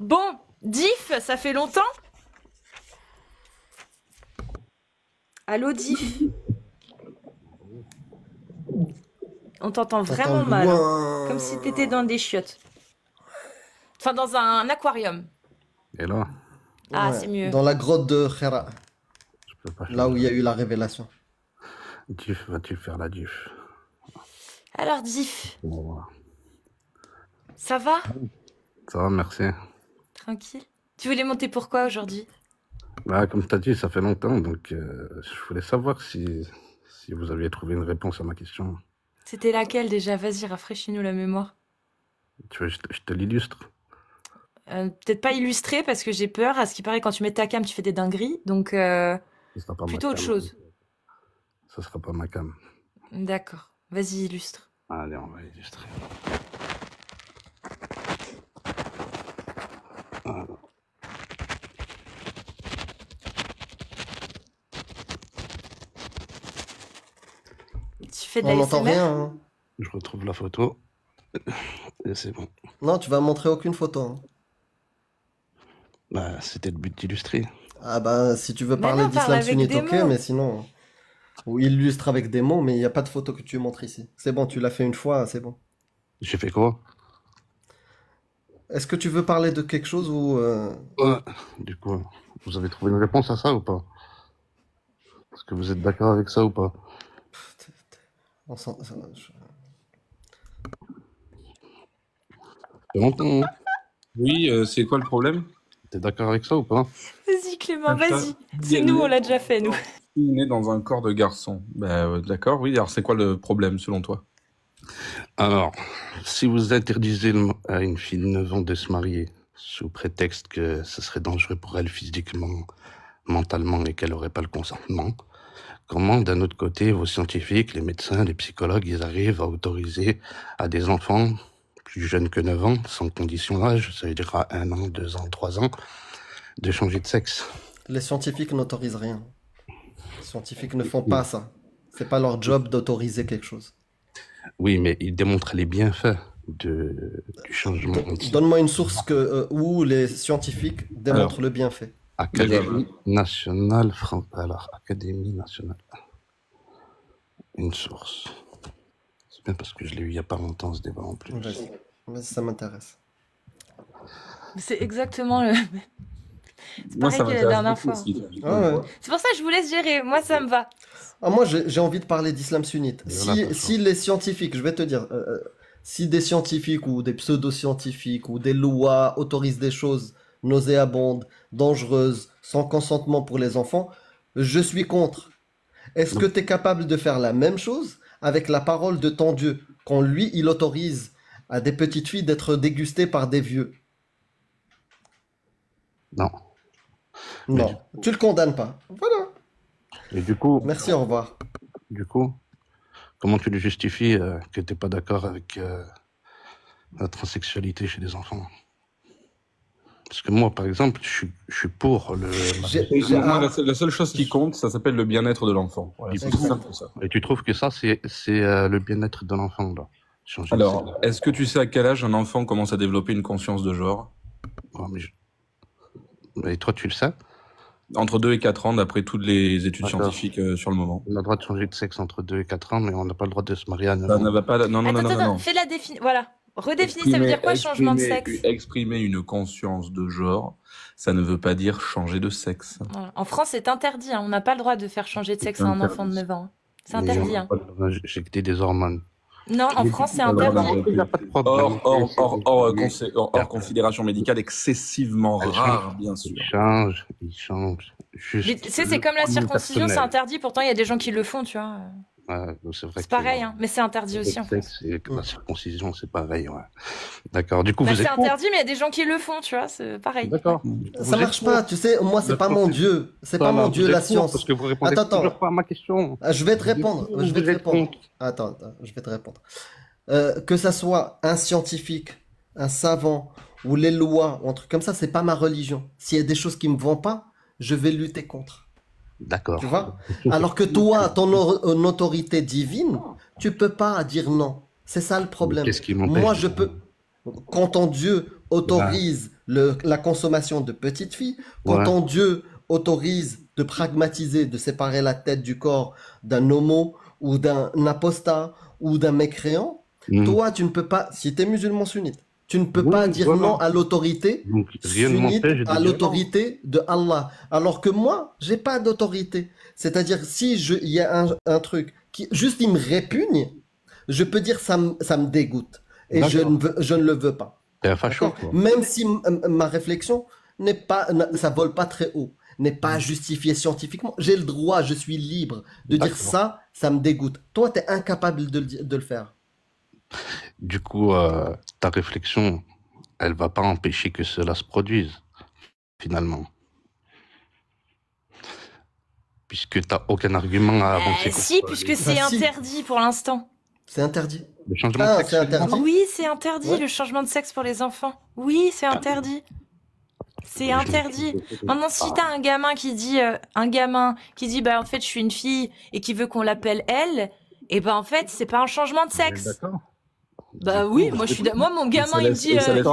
Bon, Diff, ça fait longtemps? Allô, Diff? On t'entend T'entends vraiment mal, hein. Comme si t'étais loin. dans des chiottes. Enfin, dans un aquarium. Et là, Ah, Ouais, c'est mieux. dans la grotte de Khera, je peux pas là où changer. il y a eu la révélation. Diff, vas-tu faire la diff? Alors, Diff, On va voir. ça va? Ça va, merci. Tranquille? Tu voulais monter pourquoi aujourd'hui? Bah, comme tu as dit, ça fait longtemps, donc je voulais savoir si vous aviez trouvé une réponse à ma question. C'était laquelle déjà? Vas-y, rafraîchis-nous la mémoire. Tu veux que je te l'illustre? Peut-être pas illustré parce que j'ai peur. À ce qui paraît, quand tu mets ta cam, tu fais des dingueries. Donc, Ce sera pas ma plutôt autre cam. chose. Ça sera pas ma cam. D'accord. Vas-y, illustre. Allez, on va illustrer. Voilà. Tu fais de la On n'entend SMR? rien, hein. Je retrouve la photo. Et c'est bon. Non, tu vas montrer aucune photo, hein. Bah, c'était le but d'illustrer. Ah bah, si tu veux Bah parler non, parle d'islam avec sunnite, des ok, mots. mais sinon... Ou illustre avec des mots, mais il n'y a pas de photo que tu montres ici. C'est bon, tu l'as fait une fois, c'est bon. J'ai fait quoi? Est-ce que tu veux parler de quelque chose ou... Ouais. Du coup, vous avez trouvé une réponse à ça ou pas? Est-ce que vous êtes d'accord avec ça ou pas? on s'en- ça- C'est longtemps, hein? Oui, c'est quoi le problème? T'es d'accord avec ça ou pas? Vas-y, Clément, Comme ça, vas-y. C'est nous, on l'a déjà fait, nous. né dans un corps de garçon. Bah, d'accord, oui. Alors, c'est quoi le problème selon toi? Alors, si vous interdisez à une fille de 9 ans de se marier sous prétexte que ce serait dangereux pour elle physiquement, mentalement et qu'elle n'aurait pas le consentement, comment d'un autre côté vos scientifiques, les médecins, les psychologues, ils arrivent à autoriser à des enfants plus jeunes que 9 ans, sans condition d'âge, ça veut dire à 1 an, 2 ans, 3 ans, de changer de sexe? Les scientifiques n'autorisent rien. Les scientifiques ne font pas ça. C'est pas leur job d'autoriser quelque chose. Oui, mais ils démontrent les bienfaits du changement. Donne-moi une source où les scientifiques démontrent le bienfait. Académie nationale française. Alors, Académie nationale. Une source. C'est bien parce que je l'ai eu il n'y a pas longtemps ce débat en plus. Vas-y, ça m'intéresse. C'est exactement le... C'est Moi, pareil ça que la m'intéresse dernière beaucoup fois. aussi. Ah ouais. C'est pour ça que je vous laisse gérer. Moi, ça me va. Ah, moi, j'ai envie de parler d'islam sunnite. Voilà, Si les scientifiques, je vais te dire, si des scientifiques ou des pseudo-scientifiques ou des lois autorisent des choses nauséabondes, dangereuses, sans consentement pour les enfants, je suis contre. Est-ce que tu es capable de faire la même chose avec la parole de ton Dieu, quand lui, il autorise à des petites filles d'être dégustées par des vieux? Non. Non, tu le condamnes pas. Voilà. Et du coup, Merci, au revoir. comment tu le justifies que tu n'es pas d'accord avec la transsexualité chez les enfants? Parce que moi, par exemple, je suis pour le... Moi, la seule chose qui compte, ça s'appelle le bien-être de l'enfant. Voilà, c'est tout simple que ça. Et tu trouves que ça, c'est le bien-être de l'enfant, là? Changer de Alors, sexe. est-ce que tu sais à quel âge un enfant commence à développer une conscience de genre? Oh, mais toi, tu le sais? Entre 2 et 4 ans, d'après toutes les études D'accord. scientifiques sur le moment. On a le droit de changer de sexe entre 2 et 4 ans, mais on n'a pas le droit de se marier à 9 Ça ans. ne va pas... Non, non, non, Attends, non, non, attends, non. fais la définition. Voilà. Redéfinis, ça veut dire quoi, changement de sexe? Exprimer une conscience de genre, ça ne veut pas dire changer de sexe. Voilà. En France, c'est interdit, hein. On n'a pas le droit de faire changer de sexe à un enfant de 9 ans, hein. C'est interdit, hein. J'ai que des hormones. Non, en France, c'est interdit. Il n'y a pas de problème. Hors considération médicale excessivement rare, bien sûr. Il change. Mais tu sais, c'est comme la circoncision, c'est interdit, pourtant il y a des gens qui le font, tu vois. C'est vrai. C'est pareil, hein, mais c'est interdit aussi en France. La circoncision, c'est pareil, ouais. D'accord. Du coup, Bah, vous c'est êtes interdit, mais il y a des gens qui le font, tu vois, c'est pareil. D'accord. Ça marche pas, tu sais, moi, c'est pas mon Dieu. C'est pas mon Dieu, la science. Parce que vous répondez Attends. toujours pas à ma question. Je vais te répondre. Attends, je vais te répondre. Que ça soit un scientifique, un savant, ou les lois, ou un truc comme ça, c'est pas ma religion. S'il y a des choses qui me vont pas, je vais lutter contre. D'accord. Tu vois? Alors que toi, ton autorité divine, tu peux pas dire non. C'est ça le problème. Qu'est-ce qui m'empêche? Moi, je peux. Quand ton Dieu autorise la consommation de petites filles, quand Ouais. ton Dieu autorise de pragmatiser, de séparer la tête du corps d'un homo ou d'un apostat ou d'un mécréant, Mhm. toi, tu ne peux pas, si tu es musulman sunnite, tu ne peux Oui, pas dire voilà. non à l'autorité Donc, rien ne sunnite, m'empêche de à dire non. l'autorité de Allah. Alors que moi, j'ai pas d'autorité. C'est-à-dire, si il y a un truc qui, juste, il me répugne, je peux dire ça me dégoûte. Et D'accord. je ne le veux pas. T'es un facho, D'accord? quoi. Même si ma réflexion n'est pas, ça vole pas très haut, n'est pas justifiée scientifiquement, j'ai le droit, je suis libre de dire D'accord. ça me dégoûte. Toi, tu es incapable de le faire. Du coup, ta réflexion, elle va pas empêcher que cela se produise, finalement. Puisque t'as aucun argument à avancer Si, contre puisque c'est Bah, si. interdit pour l'instant. C'est interdit. le changement de Ah, sexe c'est chez les interdit. enfants. Oui, c'est interdit, Ouais. le changement de sexe pour les enfants. Oui, c'est interdit. C'est Je- interdit. Maintenant, si t'as un gamin qui dit, bah, en fait, je suis une fille et qui veut qu'on l'appelle elle, et ben, en fait, c'est pas un changement de sexe. D'accord. Bah Du oui, coup, moi, mon gamin, il me dit, et ça laisse,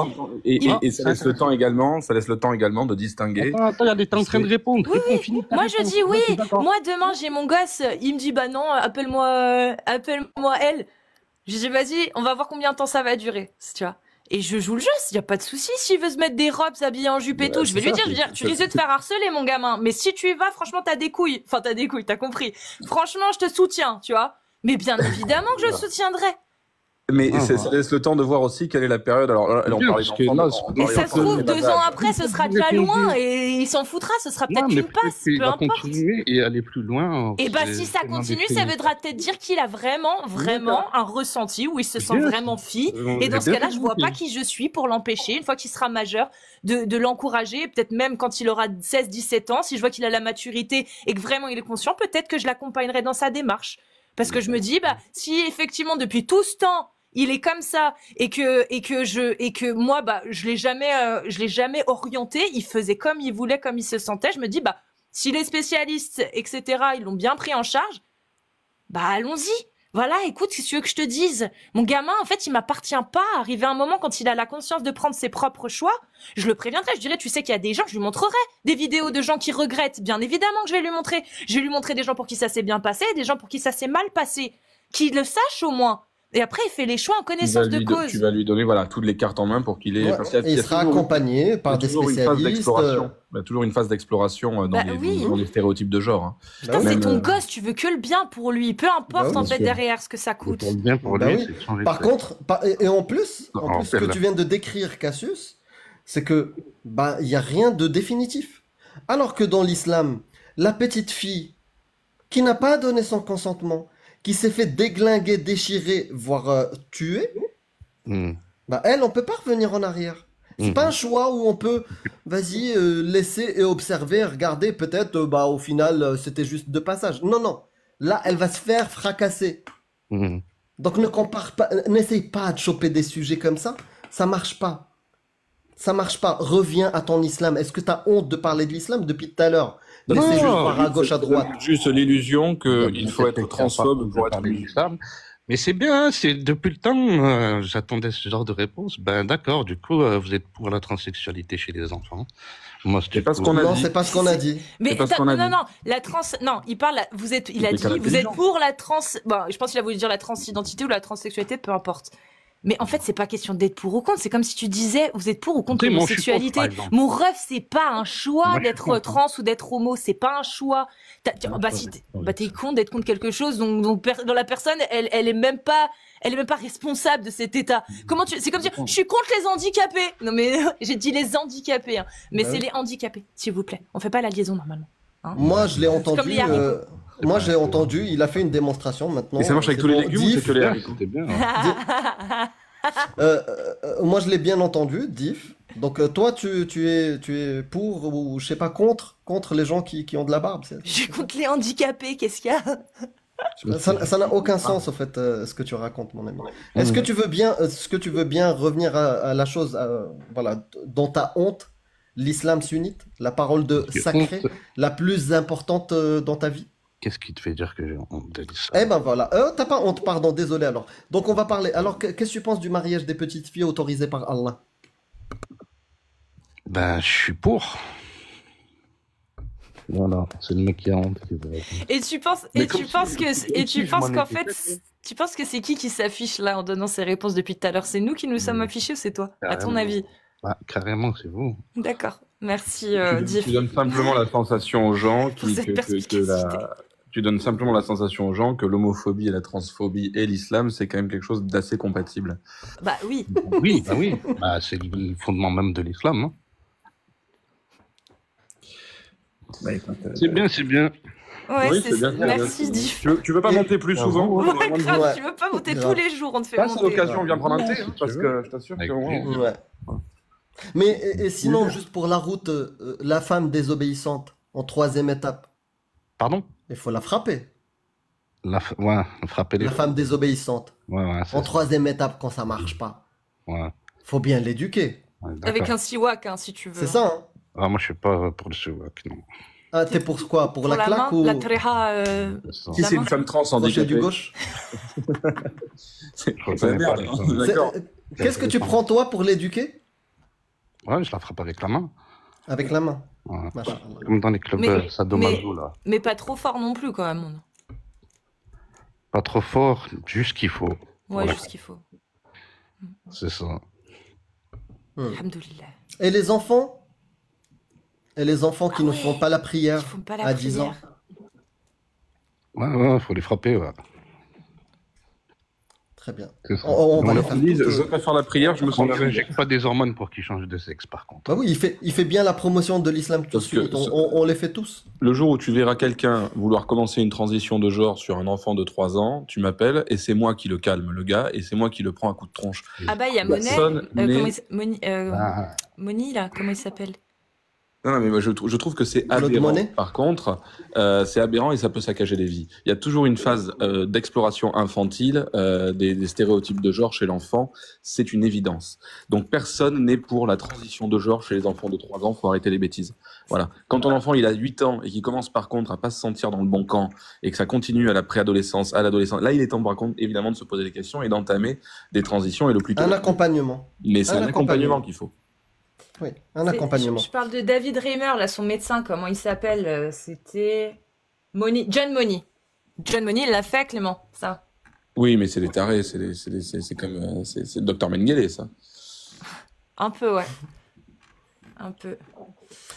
il- et ça laisse le temps également, ça laisse le temps également de distinguer. Attends, elle est en train de répondre. Oui, Réponds, finis ta moi, je réponse. dis oui. Ouais, d'accord. Moi, demain, j'ai mon gosse, il me dit, bah non, appelle-moi elle. Je dis, vas-y, on va voir combien de temps ça va durer, tu vois. Et je joue le jeu, il y a pas de souci. S'il veut se mettre des robes, s'habiller en jupe et Ouais, tout, je vais c'est lui ça, dire, je vais dire, tu risques de te faire harceler, mon gamin. Mais si tu y vas, franchement, t'as des couilles. Enfin, t'as des couilles, t'as compris. Franchement, je te soutiens, tu vois. Mais bien évidemment que je le soutiendrai. Mais Ah, ça laisse le temps de voir aussi quelle est la période. Alors, elle en Bien, parlait parce que d'enfants, là, on Mais Et parlait ça d'enfants se trouve, de bas 2 ans âge. après, ce Vous sera déjà répondez. loin et il s'en foutra, ce sera Non, peut-être mais une passe, peut-être qu'il peu va importe. continuer et aller plus loin. Et bah, C'est si ça tellement continue, ça déprimant. voudra peut-être dire qu'il a vraiment un ressenti où il se sent Bien, vraiment fille. j'ai Et dans ce bien cas-là, je vois pas compris. qui je suis pour l'empêcher, une fois qu'il sera majeur, de l'encourager. Et peut-être même quand il aura 16, 17 ans, si je vois qu'il a la maturité et que vraiment il est conscient, peut-être que je l'accompagnerai dans sa démarche. Parce que je me dis, bah, si effectivement, depuis tout ce temps, il est comme ça et que moi, bah, je l'ai jamais orienté, il faisait comme il voulait, comme il se sentait, je me dis, bah, si les spécialistes, etc., ils l'ont bien pris en charge, bah, allons-y. Voilà, écoute, qu'est-ce que tu veux que je te dise? Mon gamin, en fait, il m'appartient pas. Arrivé un moment, quand il a la conscience de prendre ses propres choix, je le préviendrai. Je dirais, tu sais qu'il y a des gens, je lui montrerai des vidéos de gens qui regrettent. Bien évidemment que je vais lui montrer. Je vais lui montrer des gens pour qui ça s'est bien passé, des gens pour qui ça s'est mal passé. Qu'il le sache au moins. Et après, il fait les choix en connaissance de Tu cause. vas lui donner voilà, toutes les cartes en main pour qu'il ait. Ouais. Parce qu'il y a- Et il y il a sera toujours- accompagné il y a par des toujours une phase spécialistes. d'exploration. Il y a toujours une phase d'exploration Bah oui. dans les stéréotypes de genre. Hein. Putain, Bah c'est oui. ton gosse, tu veux que le bien pour lui. Peu importe, Bah oui, en bien fait, sûr. derrière ce que ça Et coûte. pour le bien pour Bah lui, oui. c'est de changer de Par sexe. contre, et en plus, En ce que fait, tu viens de décrire, Cassius, c'est que bah il y a rien de définitif. Alors que dans l'islam, la petite fille qui n'a pas donné son consentement, qui s'est fait déglinguer, déchirer, voire tuer, bah elle, on peut pas revenir en arrière. C'est pas un choix où on peut, vas-y, laisser et observer, regarder, peut-être, bah au final, c'était juste de passage. Non, non. Là, elle va se faire fracasser. Mhm. Donc ne compare pas, n'essaye pas de choper des sujets comme ça. Ça marche pas. Ça marche pas. Reviens à ton islam. Est-ce que tu as honte de parler de l'islam depuis tout à l'heure? Laissez juste voir à gauche, à droite. Juste l'illusion Donc, qu'il faut être transphobe pour être parler musulman. d'islam. Mais c'est bien, c'est depuis le temps, j'attendais ce genre de réponse. Ben d'accord, du coup, vous êtes pour la transsexualité chez les enfants. Moi, C'est pas ce qu'on a Non, dit. c'est pas ce qu'on a dit. Mais pas ce qu'on a non, dit. non, non, il parle, il a des dit, cas vous êtes intelligents. pour la trans, bon, je pense qu'il a voulu dire la transidentité ou la transsexualité, peu importe. Mais en fait, c'est pas question d'être pour ou contre, c'est comme si tu disais, vous êtes pour ou contre Tu sais, moi, je suis contre, l'homosexualité. par exemple. Mon ref, c'est pas un choix Moi, je suis d'être contre. trans ou d'être homo, c'est pas un choix. Bah, si t'es con d'être contre quelque chose dont la personne, elle est même pas responsable de cet état. C'est comme dire, je suis contre les handicapés. Non, mais, j'ai dit les handicapés, hein. Mais Bah c'est oui. les handicapés, s'il vous plaît. On fait pas la liaison, normalement. Moi, je l'ai comme entendu. les haricots. Moi, j'ai entendu. Il a fait une démonstration maintenant. Et ça marche avec C'est tous les bon. légumes ou c'est que les Bien, haricots? c'était bien. Moi, je l'ai bien entendu, Diff. Donc, toi, tu es pour ou je sais pas contre les gens qui ont de la barbe. Je suis contre les handicapés, qu'est-ce qu'il y a? Ça n'a aucun sens, en fait, ce que tu racontes, mon ami. Est-ce que tu veux bien revenir à la chose, voilà, dont t'as honte, l'islam sunnite, la parole J'ai sacrée, honte. la plus importante dans ta vie? Qu'est-ce qui te fait dire que j'ai honte de l'islam? Eh ben voilà, t'as pas honte, pardon, désolé alors. Donc on va parler. Alors, qu'est-ce que tu penses du mariage des petites filles autorisé par Allah? Ben, je suis pour. Voilà, c'est le mec qui a honte qui veut répondre. Et tu penses, Mais et tu comme penses si- que, et tu je penses m'en qu'en étais fait, fait. tu penses que c'est qui s'affiche là en donnant ces réponses depuis tout à l'heure? C'est nous qui nous sommes affichés ou c'est toi? À ton Carrément. avis? Ah, carrément, c'est vous. D'accord. Merci, Tu Diff. donnes simplement la sensation aux gens Pour cette que perspicacité. tu donnes simplement la sensation aux gens que l'homophobie et la transphobie et l'islam, c'est quand même quelque chose d'assez compatible. Bah oui. Oui, bah oui. Bah, c'est le fondement même de l'islam. Hein. C'est bien, c'est bien. Ouais, Oui, c'est bien, c'est bien. merci, Diff. Tu veux pas monter plus souvent? Ouais, grave, Ouais. tu veux pas monter Grave. tous les jours, on te fait Passe à monter. l'occasion, on vient prendre un thé, Si hein, tu parce veux. que je t'assure Avec que... plaisir. Ouais. Mais et sinon, juste pour la route, la femme désobéissante, en troisième étape, Pardon? il faut la frapper. Ouais, frapper les La femme désobéissante. Ouais, c'est En ça. troisième étape, quand ça marche pas, Ouais, faut bien l'éduquer. ouais, Avec d'accord. un siwak, hein, si tu veux. C'est ça, hein? Ah, moi, je suis pas pour le souak, non. Ah, t'es pour quoi? Pour la la claque main, ou la treha, C'est ça. Si la c'est main. une femme trans crochet handicapée, du gauche? c'est Je c'est la connais pas merde. les hein, femmes. D'accord. Qu'est-ce que tu prends toi pour l'éduquer? Ouais, je la frappe avec la main. Avec la main. Ouais. Machallah. Comme dans les clubs Mais- sadomaso, là. Mais pas trop fort non plus, quand même. Pas trop fort, juste ce qu'il faut. Ouais, Voilà. juste ce qu'il faut. C'est ça. Alhamdoulilah. Et les enfants? Et les enfants qui Ah ne ouais, font pas la prière Ils font pas la à 10 ans? prière. Ouais, faut les frapper, ouais. Très bien. C'est ça. On va On les leur- faire Ils disent, toutes, je veux pas faire la prière, je me on sens leur bien. injecte pas des hormones pour qu'ils changent de sexe, par contre. Bah oui, il fait bien la promotion de l'islam tout de Parce que suite. ce- On les fait tous. Le jour où tu verras quelqu'un vouloir commencer une transition de genre sur un enfant de 3 ans, tu m'appelles et c'est moi qui le calme, le gars, et c'est moi qui le prends à coup de tronche. Ah bah, il y a Personne Monet. n'est- Comment Ah, Moni, là, comment il s'appelle? Non, mais moi, je trouve que c'est Claude aberrant. Monet Par contre, c'est aberrant et ça peut saccager des vies. Il y a toujours une phase d'exploration infantile des stéréotypes de genre chez l'enfant. C'est une évidence. Donc, personne n'est pour la transition de genre chez les enfants de 3 ans. Faut arrêter les bêtises. Voilà. Quand ton enfant, il a 8 ans et qu'il commence, par contre, à pas se sentir dans le bon camp et que ça continue à la préadolescence, à l'adolescence, là, il est temps, par contre, évidemment, de se poser des questions et d'entamer des transitions et le plus tôt. Un accompagnement. Mais c'est un un accompagnement qu'il faut. Oui, un accompagnement. Je parle de David Reimer, là, son médecin, comment il s'appelle? C'était John Money. John Money, il l'a fait, Clément, ça. Oui, mais c'est des tarés. C'est comme c'est le docteur Mengele, ça. Un peu, ouais. Un peu.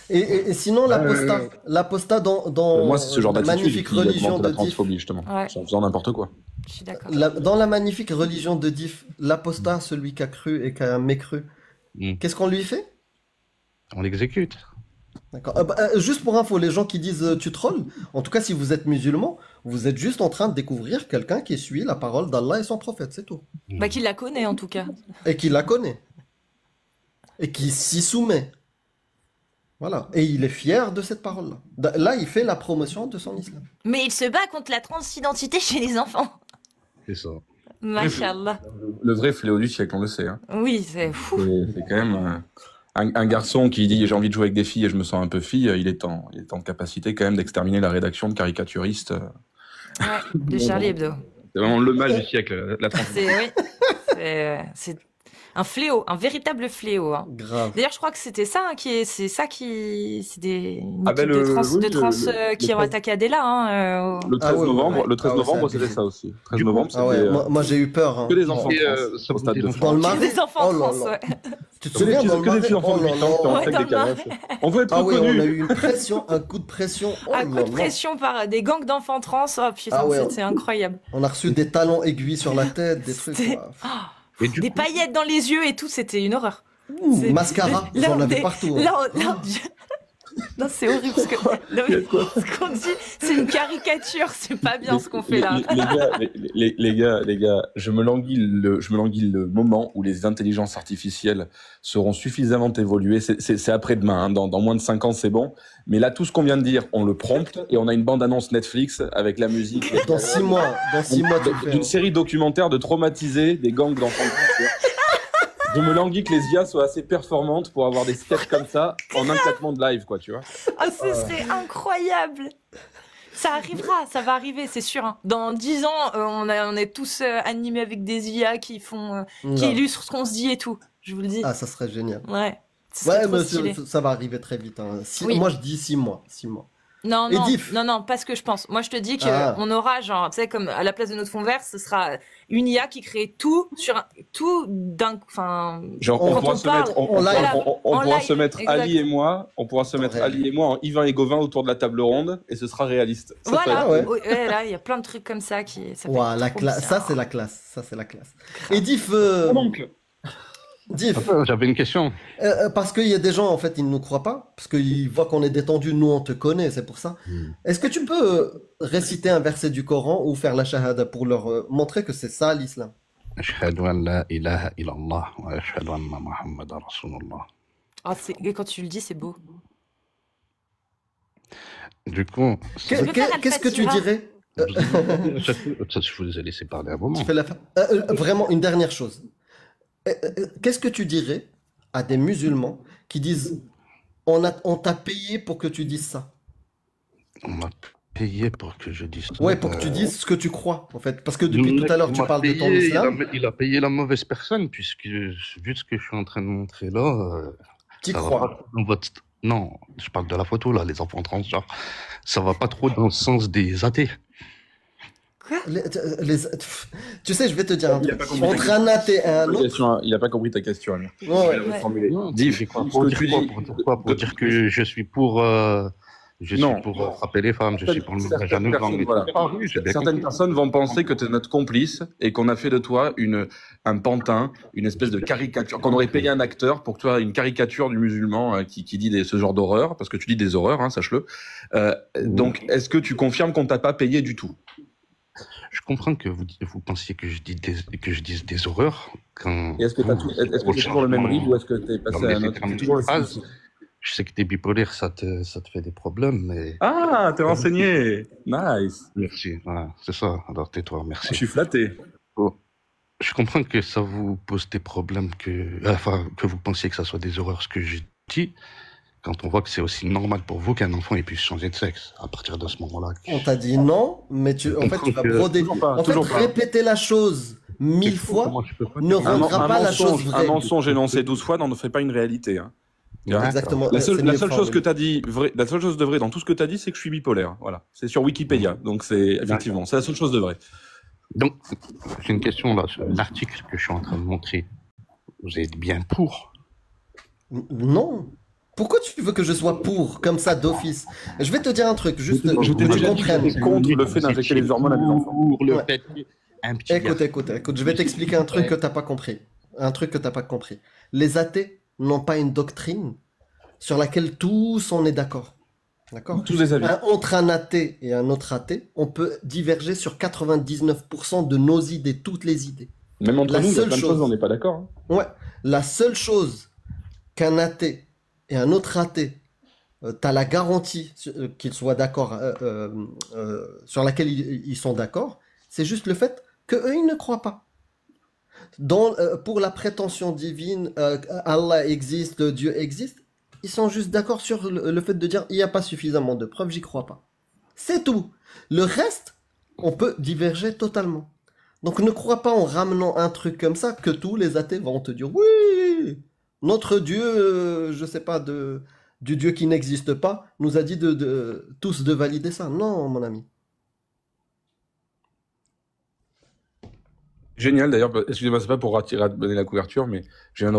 Et sinon, l'apostat dans Moi, c'est ce genre la d'attitude magnifique qui religion augmente de la Diff. transphobie, justement. Ouais. En faisant n'importe quoi. Je suis d'accord. Dans la magnifique religion de Diff, l'apostat, celui qui a cru et qui a mécru, Mm. qu'est-ce qu'on lui fait? on l'exécute. D'accord. Juste pour info, les gens qui disent tu trolls, en tout cas, si vous êtes musulman, vous êtes juste en train de découvrir quelqu'un qui suit la parole d'Allah et son prophète, c'est tout. Bah, qu'il la connaît, en tout cas. Et qui la connaît. Et qui s'y soumet. Voilà. Et il est fier de cette parole-là. Là, il fait la promotion de son islam. Mais il se bat contre la transidentité chez les enfants. C'est ça. Machallah. Le vrai fléau du siècle, on le sait. Hein. Oui, c'est fou. C'est quand même un garçon qui dit j'ai envie de jouer avec des filles et je me sens un peu fille. Il est en capacité quand même d'exterminer la rédaction de caricaturistes. Ouais, de Charlie Hebdo. C'est vraiment le mal du siècle, la transphobie. C'est un fléau, un véritable fléau. Hein. Grave. D'ailleurs, je crois que c'était ça c'est des une Ah ben équipe de trans, oui, qui ont attaqué Adela. Hein, Le 13 Ah ouais, novembre, ouais. le 13 Ah ouais, novembre, c'est c'était abusé. ça aussi. 13 Du coup, novembre, Ah ouais, c'était moi j'ai eu peur. Hein. que des enfants Et, trans ça au stade des de enfants. Dans le Qui marais. des enfants Oh là trans, là. ouais. Tu te Que des souviens filles- dans le que des marais? filles enfants Oh de là 8 ans qui ont là. Ouais, fait dans des le marais. caresses. On veut être Ah ouais, on a reconnus. eu une pression, un coup de pression. Oh Un là coup de là. pression par des gangs d'enfants trans. Oh putain, Ah ouais. c'était incroyable. On a reçu des talons aiguilles sur la tête, des trucs. C'était- Quoi. Et du Des coup, paillettes dans les yeux et tout, c'était une horreur. C'est- Mascara, Là, j'en on avais est- partout. Hein. Là, non, c'est horrible parce que non, mais ce qu'on dit, c'est une caricature, c'est pas bien ce qu'on fait là. Les gars, je me languis le moment où les intelligences artificielles seront suffisamment évoluées. C'est après-demain, hein. Dans moins de 5 ans, c'est bon. Mais là, tout ce qu'on vient de dire, on le prompte et on a une bande-annonce Netflix avec la musique. Dans 6 mois, tu le fais. D'une Hein. série documentaire de traumatisés des gangs d'enfants. Je me languis que les IA soient assez performantes pour avoir des sketchs comme ça en un claquement de live, quoi, tu vois. Ah, ce serait incroyable. Ça arrivera, ça va arriver, c'est sûr. Hein. Dans 10 ans, on est tous animés avec des IA qui Non. illustrent ce qu'on se dit et tout. Je vous le dis. Ah, ça serait génial. Ouais. Ce serait Ouais, trop mais stylé. ça va arriver très vite, hein. Oui. Moi, je dis 6 mois. 6 mois. Non, Et non, Diff. non, non, pas ce que je pense. Moi, je te dis Ah, qu'on aura, genre, tu sais, comme à la place de notre fond vert, ce sera une IA qui crée tout d'un, enfin, Genre, On- on quand pourra on se parle, mettre, voilà, on en pourra live, se mettre exact. Ali et moi, on pourra se Attends, mettre réel. Ali et moi en Yvain et Gauvin autour de la table ronde et ce sera réaliste. Ça va Voilà. Ah ouais. être cool. Oui, ouais, là, il y a plein de trucs comme ça ça fait Ouah, trop bien. ça, c'est la classe. Ça, c'est la classe. Et Diff, Mon oncle. Attends, j'avais une question. parce qu'il y a des gens, en fait, ils ne nous croient pas, parce qu'ils voient qu'on est détendu, nous, on te connaît, c'est pour ça. Est-ce que tu peux réciter un verset du Coran ou faire la shahada pour leur montrer que c'est ça l'islam? Ashhadu an la ilaha illallah wa ashhadu anna Muhammadan Rasulullah. Ah, et quand tu le dis, c'est beau. Du coup, Que- Je peux faire Qu'est-ce que tu Al-Fatiha. dirais? je vous ai laissé parler un moment. Tu fais vraiment, une dernière chose. Qu'est-ce que tu dirais à des musulmans qui disent on t'a payé pour que tu dises ça? On m'a payé pour que je dise ça. Ouais, pour que tu dises ce que tu crois, en fait. Parce que Le depuis mec tout à l'heure, qui tu m'a parles de ton payé, islam. il a payé la mauvaise personne, puisque vu ce que je suis en train de montrer là, T'y ça va crois. pas trop dans votre... Non, je parle de la photo là, les enfants transgenres. Ça va pas trop dans le sens des athées. Quoi? Tu sais, je vais te dire un Il a truc. pas compris. Entre un athée et un autre. Il a pas compris ta question, Amir. Ouais, ouais. Je vais la Ouais. reformuler. Non, Diff, c'est quoi, ce pour que dire tu quoi, dis- pour dire quoi, pour dire que je suis pour, Non. frapper les femmes, je suis pour le mariage à Certaines 9 ans. personnes, et voilà. tout. Ah oui, j'ai bien Certaines compris. personnes vont penser que tu es notre complice et qu'on a fait de toi un pantin, une espèce de caricature, qu'on aurait payé un acteur pour que tu aies une caricature du musulman qui dit ce genre d'horreur, parce que tu dis des horreurs, hein, sache-le. Donc, est-ce que tu confirmes qu'on t'a pas payé du tout? Je comprends que vous pensiez que je dise des horreurs quand. Et est-ce que c'est toujours le même rythme ou est-ce que tu es passé à un autre? C'est toujours le phrase. style. Je sais que t'es bipolaire, ça te fait des problèmes, mais. Ah, t'es renseigné. Nice. Merci, voilà, c'est ça. Alors tais-toi, Je merci. suis flatté. Je comprends que ça vous pose des problèmes, que vous pensiez que ça soit des horreurs ce que je dis, quand on voit que c'est aussi normal pour vous qu'un enfant ait puisse changer de sexe à partir de ce moment-là. On t'a dit non, mais en fait, tu vas broder. Toujours pas, En fait, toujours pas. répéter la chose 1000 fois Comment je peux pas ne dire ça rendra pas la chose un vraie. mensonge énoncé 12 fois n'en fait pas une réalité. Hein. D'accord. Exactement. La C'est seule mieux chose formulé. que tu as dit, la seule chose de vrai dans tout ce que tu as dit, c'est que je suis bipolaire. Voilà. C'est sur Wikipédia. Donc, c'est effectivement, c'est la seule chose de vrai. Donc, j'ai une question là, sur l'article que je suis en train de montrer. Vous êtes bien pour? Non. Pourquoi tu veux que je sois pour, comme ça, d'office? Je vais te dire un truc, juste Je t'ai que tu déjà dit comprennes. que contre le fait d'injecter les hormones à des enfants. Pour le Ouais. fait qu'un petit Écoute, je vais t'expliquer un truc que t'as pas compris. Un truc que t'as pas compris. Les athées n'ont pas une doctrine sur laquelle tous on est d'accord. D'accord? Tous les avis. Entre un athée et un autre athée, on peut diverger sur 99% de nos idées, toutes les idées. Même entre La nous, il y a seule plein de chose- choses, on n'est pas d'accord. Hein. Ouais, la seule chose qu'un athée et un autre athée, t'as la garantie qu'ils soient d'accord, sur laquelle ils sont d'accord, c'est juste le fait qu'eux, ils ne croient pas. Pour la prétention divine, Allah existe, Dieu existe, ils sont juste d'accord sur le fait de dire il n'y a pas suffisamment de preuves, j'y crois pas. C'est tout. Le reste, on peut diverger totalement. Donc ne crois pas en ramenant un truc comme ça que tous les athées vont te dire oui, notre Dieu, je sais pas, du Dieu qui n'existe pas, nous a dit tous de valider ça. Non, mon ami. Génial d'ailleurs, excusez-moi, c'est pas pour donner la couverture, mais je viens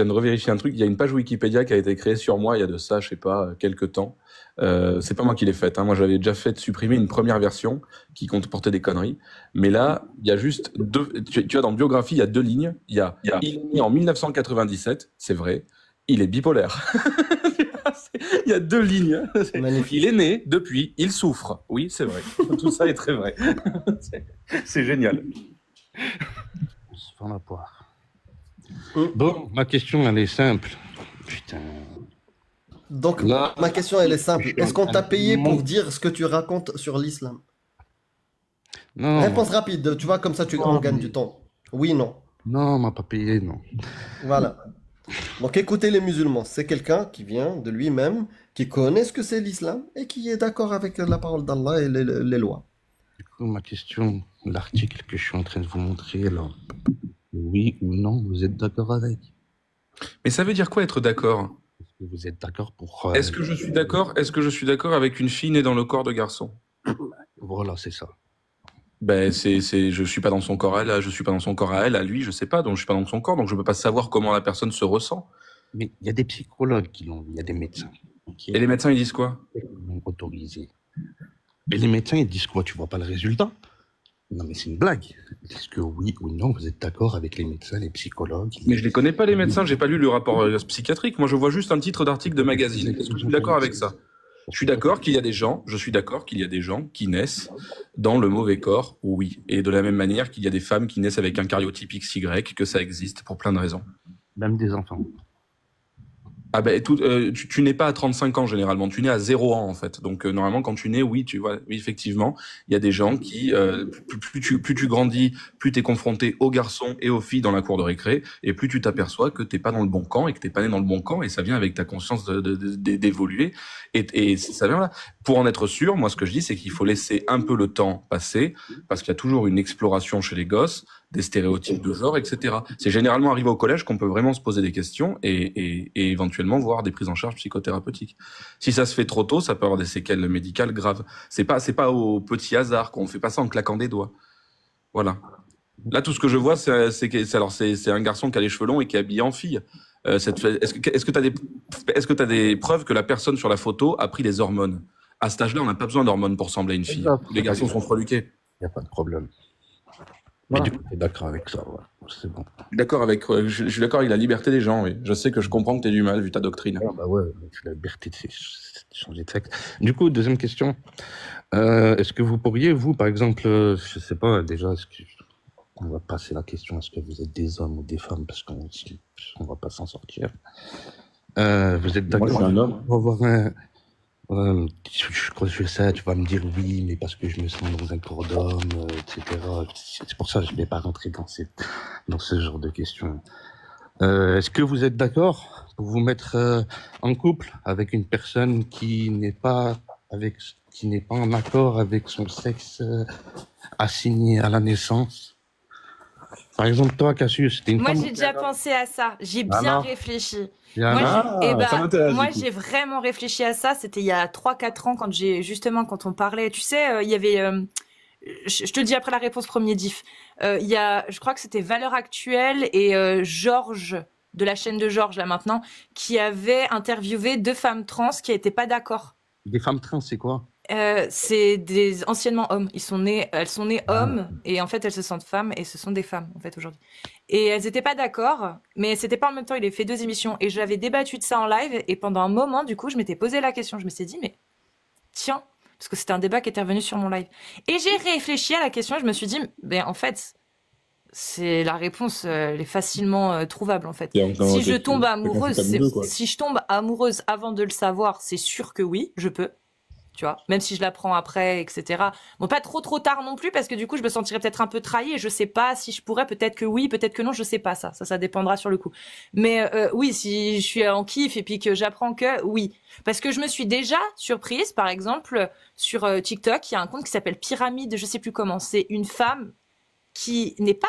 de revérifier un truc. Il y a une page Wikipédia qui a été créée sur moi il y a de ça, je sais pas, quelques temps. C'est pas moi qui l'ai faite. Hein. Moi, j'avais déjà fait supprimer une première version qui comportait des conneries. Mais là, il y a juste deux. Tu vois, dans biographie, il y a 2 lignes. Il est né en 1997, c'est vrai. Il est bipolaire. Il y a 2 lignes. Magnifique. Il est né depuis. Il souffre. Oui, c'est vrai. Tout ça est très vrai. C'est génial. On se fend la poire. Bon, ma question, elle est simple. Putain. Donc, Là, ma question, elle est simple. je suis Est-ce qu'on t'a payé pour mon- dire ce que tu racontes sur l'islam? Non, Réponse rapide, tu vois, comme ça, on gagne du temps. Oui, non. non, on m'a pas payé, non. Voilà. Donc, écoutez les musulmans. C'est quelqu'un qui vient de lui-même, qui connaît ce que c'est l'islam et qui est d'accord avec la parole d'Allah et les lois. Du coup, ma question, l'article que je suis en train de vous montrer, là, oui ou non, vous êtes d'accord avec? Mais ça veut dire quoi être d'accord? Est-ce que vous êtes d'accord pour... Est-ce que je suis d'accord? Est-ce que je suis d'accord avec une fille née dans le corps de garçon? Voilà, c'est ça. Ben je suis pas dans son corps à elle, je suis pas dans son corps à elle, à lui, je sais pas, donc je suis pas dans son corps, donc je peux pas savoir comment la personne se ressent. Mais il y a des psychologues qui l'ont, il y a des médecins qui Et les médecins ils disent quoi? l'ont autorisé. Et les médecins, ils disent quoi? Tu vois pas le résultat? Non, mais c'est une blague. Est-ce que oui ou non, vous êtes d'accord avec les médecins, les psychologues? Mais je les connais pas les médecins, j'ai pas lu le rapport psychiatrique, moi je vois juste un titre d'article de magazine. Est-ce que je suis d'accord avec ça? Je suis d'accord qu'il y a des gens, je suis d'accord qu'il y a des gens qui naissent dans le mauvais corps, oui. Et de la même manière qu'il y a des femmes qui naissent avec un cariotype XY, que ça existe pour plein de raisons. Même des enfants. Ah ben, tu nais pas à 35 ans généralement, tu nais à 0 ans en fait. Donc normalement quand tu nais, oui, tu vois, oui effectivement, il y a des gens qui, plus tu grandis, plus tu es confronté aux garçons et aux filles dans la cour de récré, et plus tu t'aperçois que t'es pas dans le bon camp et que t'es pas né dans le bon camp, et ça vient avec ta conscience d'évoluer, et ça vient là. Pour en être sûr, moi ce que je dis, c'est qu'il faut laisser un peu le temps passer, parce qu'il y a toujours une exploration chez les gosses, des stéréotypes de genre, etc. C'est généralement arrivé au collège qu'on peut vraiment se poser des questions et éventuellement voir des prises en charge psychothérapeutiques. Si ça se fait trop tôt, ça peut avoir des séquelles médicales graves. C'est pas au petit hasard qu'on fait pas ça en claquant des doigts. Voilà. Là, tout ce que je vois, c'est un garçon qui a les cheveux longs et qui est habillé en fille. Est-ce que t'as des preuves que la personne sur la photo a pris des hormones? À cet âge-là, on n'a pas besoin d'hormones pour ressembler à une fille. Les garçons sont freluqués. Il n'y a pas de problème. Mais du coup, tu es d'accord avec ça, ouais. C'est bon. Je suis d'accord avec la liberté des gens, oui. Je sais que je comprends que tu as du mal vu ta doctrine. Ah, bah ouais, la liberté de changer de sexe. Du coup, deuxième question. Est-ce que vous pourriez, vous, par exemple, je sais pas, déjà, on va passer la question, est-ce que vous êtes des hommes ou des femmes, parce qu'on va pas s'en sortir. Vous êtes d'accord? Moi, je suis un homme. Pour avoir je crois que je sais, tu vas me dire oui, mais parce que je me sens dans un corps d'homme, etc. C'est pour ça que je ne vais pas rentrer dans ce genre de questions. Est-ce que vous êtes d'accord pour vous mettre en couple avec une personne qui n'est pas en accord avec son sexe assigné à la naissance? Par exemple, toi, Cassius, t'es une Moi, femme. j'ai déjà pensé à ça. J'ai bien Alors réfléchi. Bien, ça m'intéresse, Moi, du coup. j'ai vraiment réfléchi à ça. C'était il y a 3-4 ans quand on parlait. Tu sais, il y avait, je te le dis après la réponse premier diff. Je crois que c'était Valeurs Actuelles et Georges, de la chaîne de Georges, là maintenant, qui avait interviewé 2 femmes trans qui n'étaient pas d'accord. des femmes trans, c'est quoi? C'est des anciennement hommes. Elles sont nées hommes et en fait elles se sentent femmes et ce sont des femmes en fait aujourd'hui. Et elles étaient pas d'accord, mais c'était pas en même temps. Il avait fait 2 émissions et j'avais débattu de ça en live et pendant un moment du coup je m'étais posé la question. Je me suis dit mais tiens, parce que c'était un débat qui était revenu sur mon live et j'ai réfléchi à la question. Et je me suis dit ben en fait c'est la réponse, elle est facilement trouvable en fait. Si je tombe amoureuse, si je tombe amoureuse avant de le savoir, c'est sûr que oui, je peux. Tu vois, même si je l'apprends après, etc. Bon, pas trop tard non plus, parce que du coup, je me sentirais peut-être un peu trahie et je sais pas si je pourrais, peut-être que oui, peut-être que non, je sais pas ça. Ça dépendra sur le coup. Mais oui, si je suis en kiff et puis que j'apprends que oui. Parce que je me suis déjà surprise, par exemple, sur TikTok, il y a un compte qui s'appelle Pyramide, je sais plus comment. C'est une femme qui n'est pas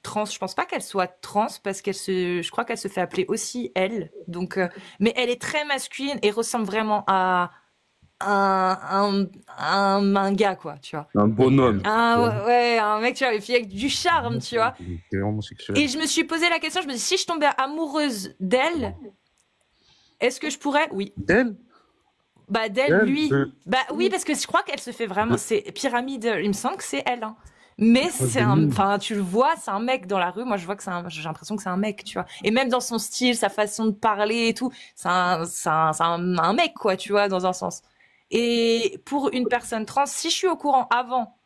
trans. Je pense pas qu'elle soit trans parce je crois qu'elle se fait appeler aussi elle. Donc, mais elle est très masculine et ressemble vraiment à un manga, quoi, tu vois. Un bonhomme. Ouais, un mec, tu vois, et puis avec du charme, tu vois. Et je me suis posé la question, je me dis, si je tombais amoureuse d'elle, est-ce que je pourrais? Oui. D'elle? Bah, d'elle, lui. Bah, oui, parce que je crois qu'elle se fait vraiment, c'est Pyramide, il me semble que c'est elle, hein. Mais enfin, tu le vois, c'est un mec dans la rue. Moi, je vois que j'ai l'impression que c'est un mec, tu vois. Et même dans son style, sa façon de parler et tout, c'est un mec, quoi, tu vois, dans un sens. Et pour une personne trans, si je suis au courant avant,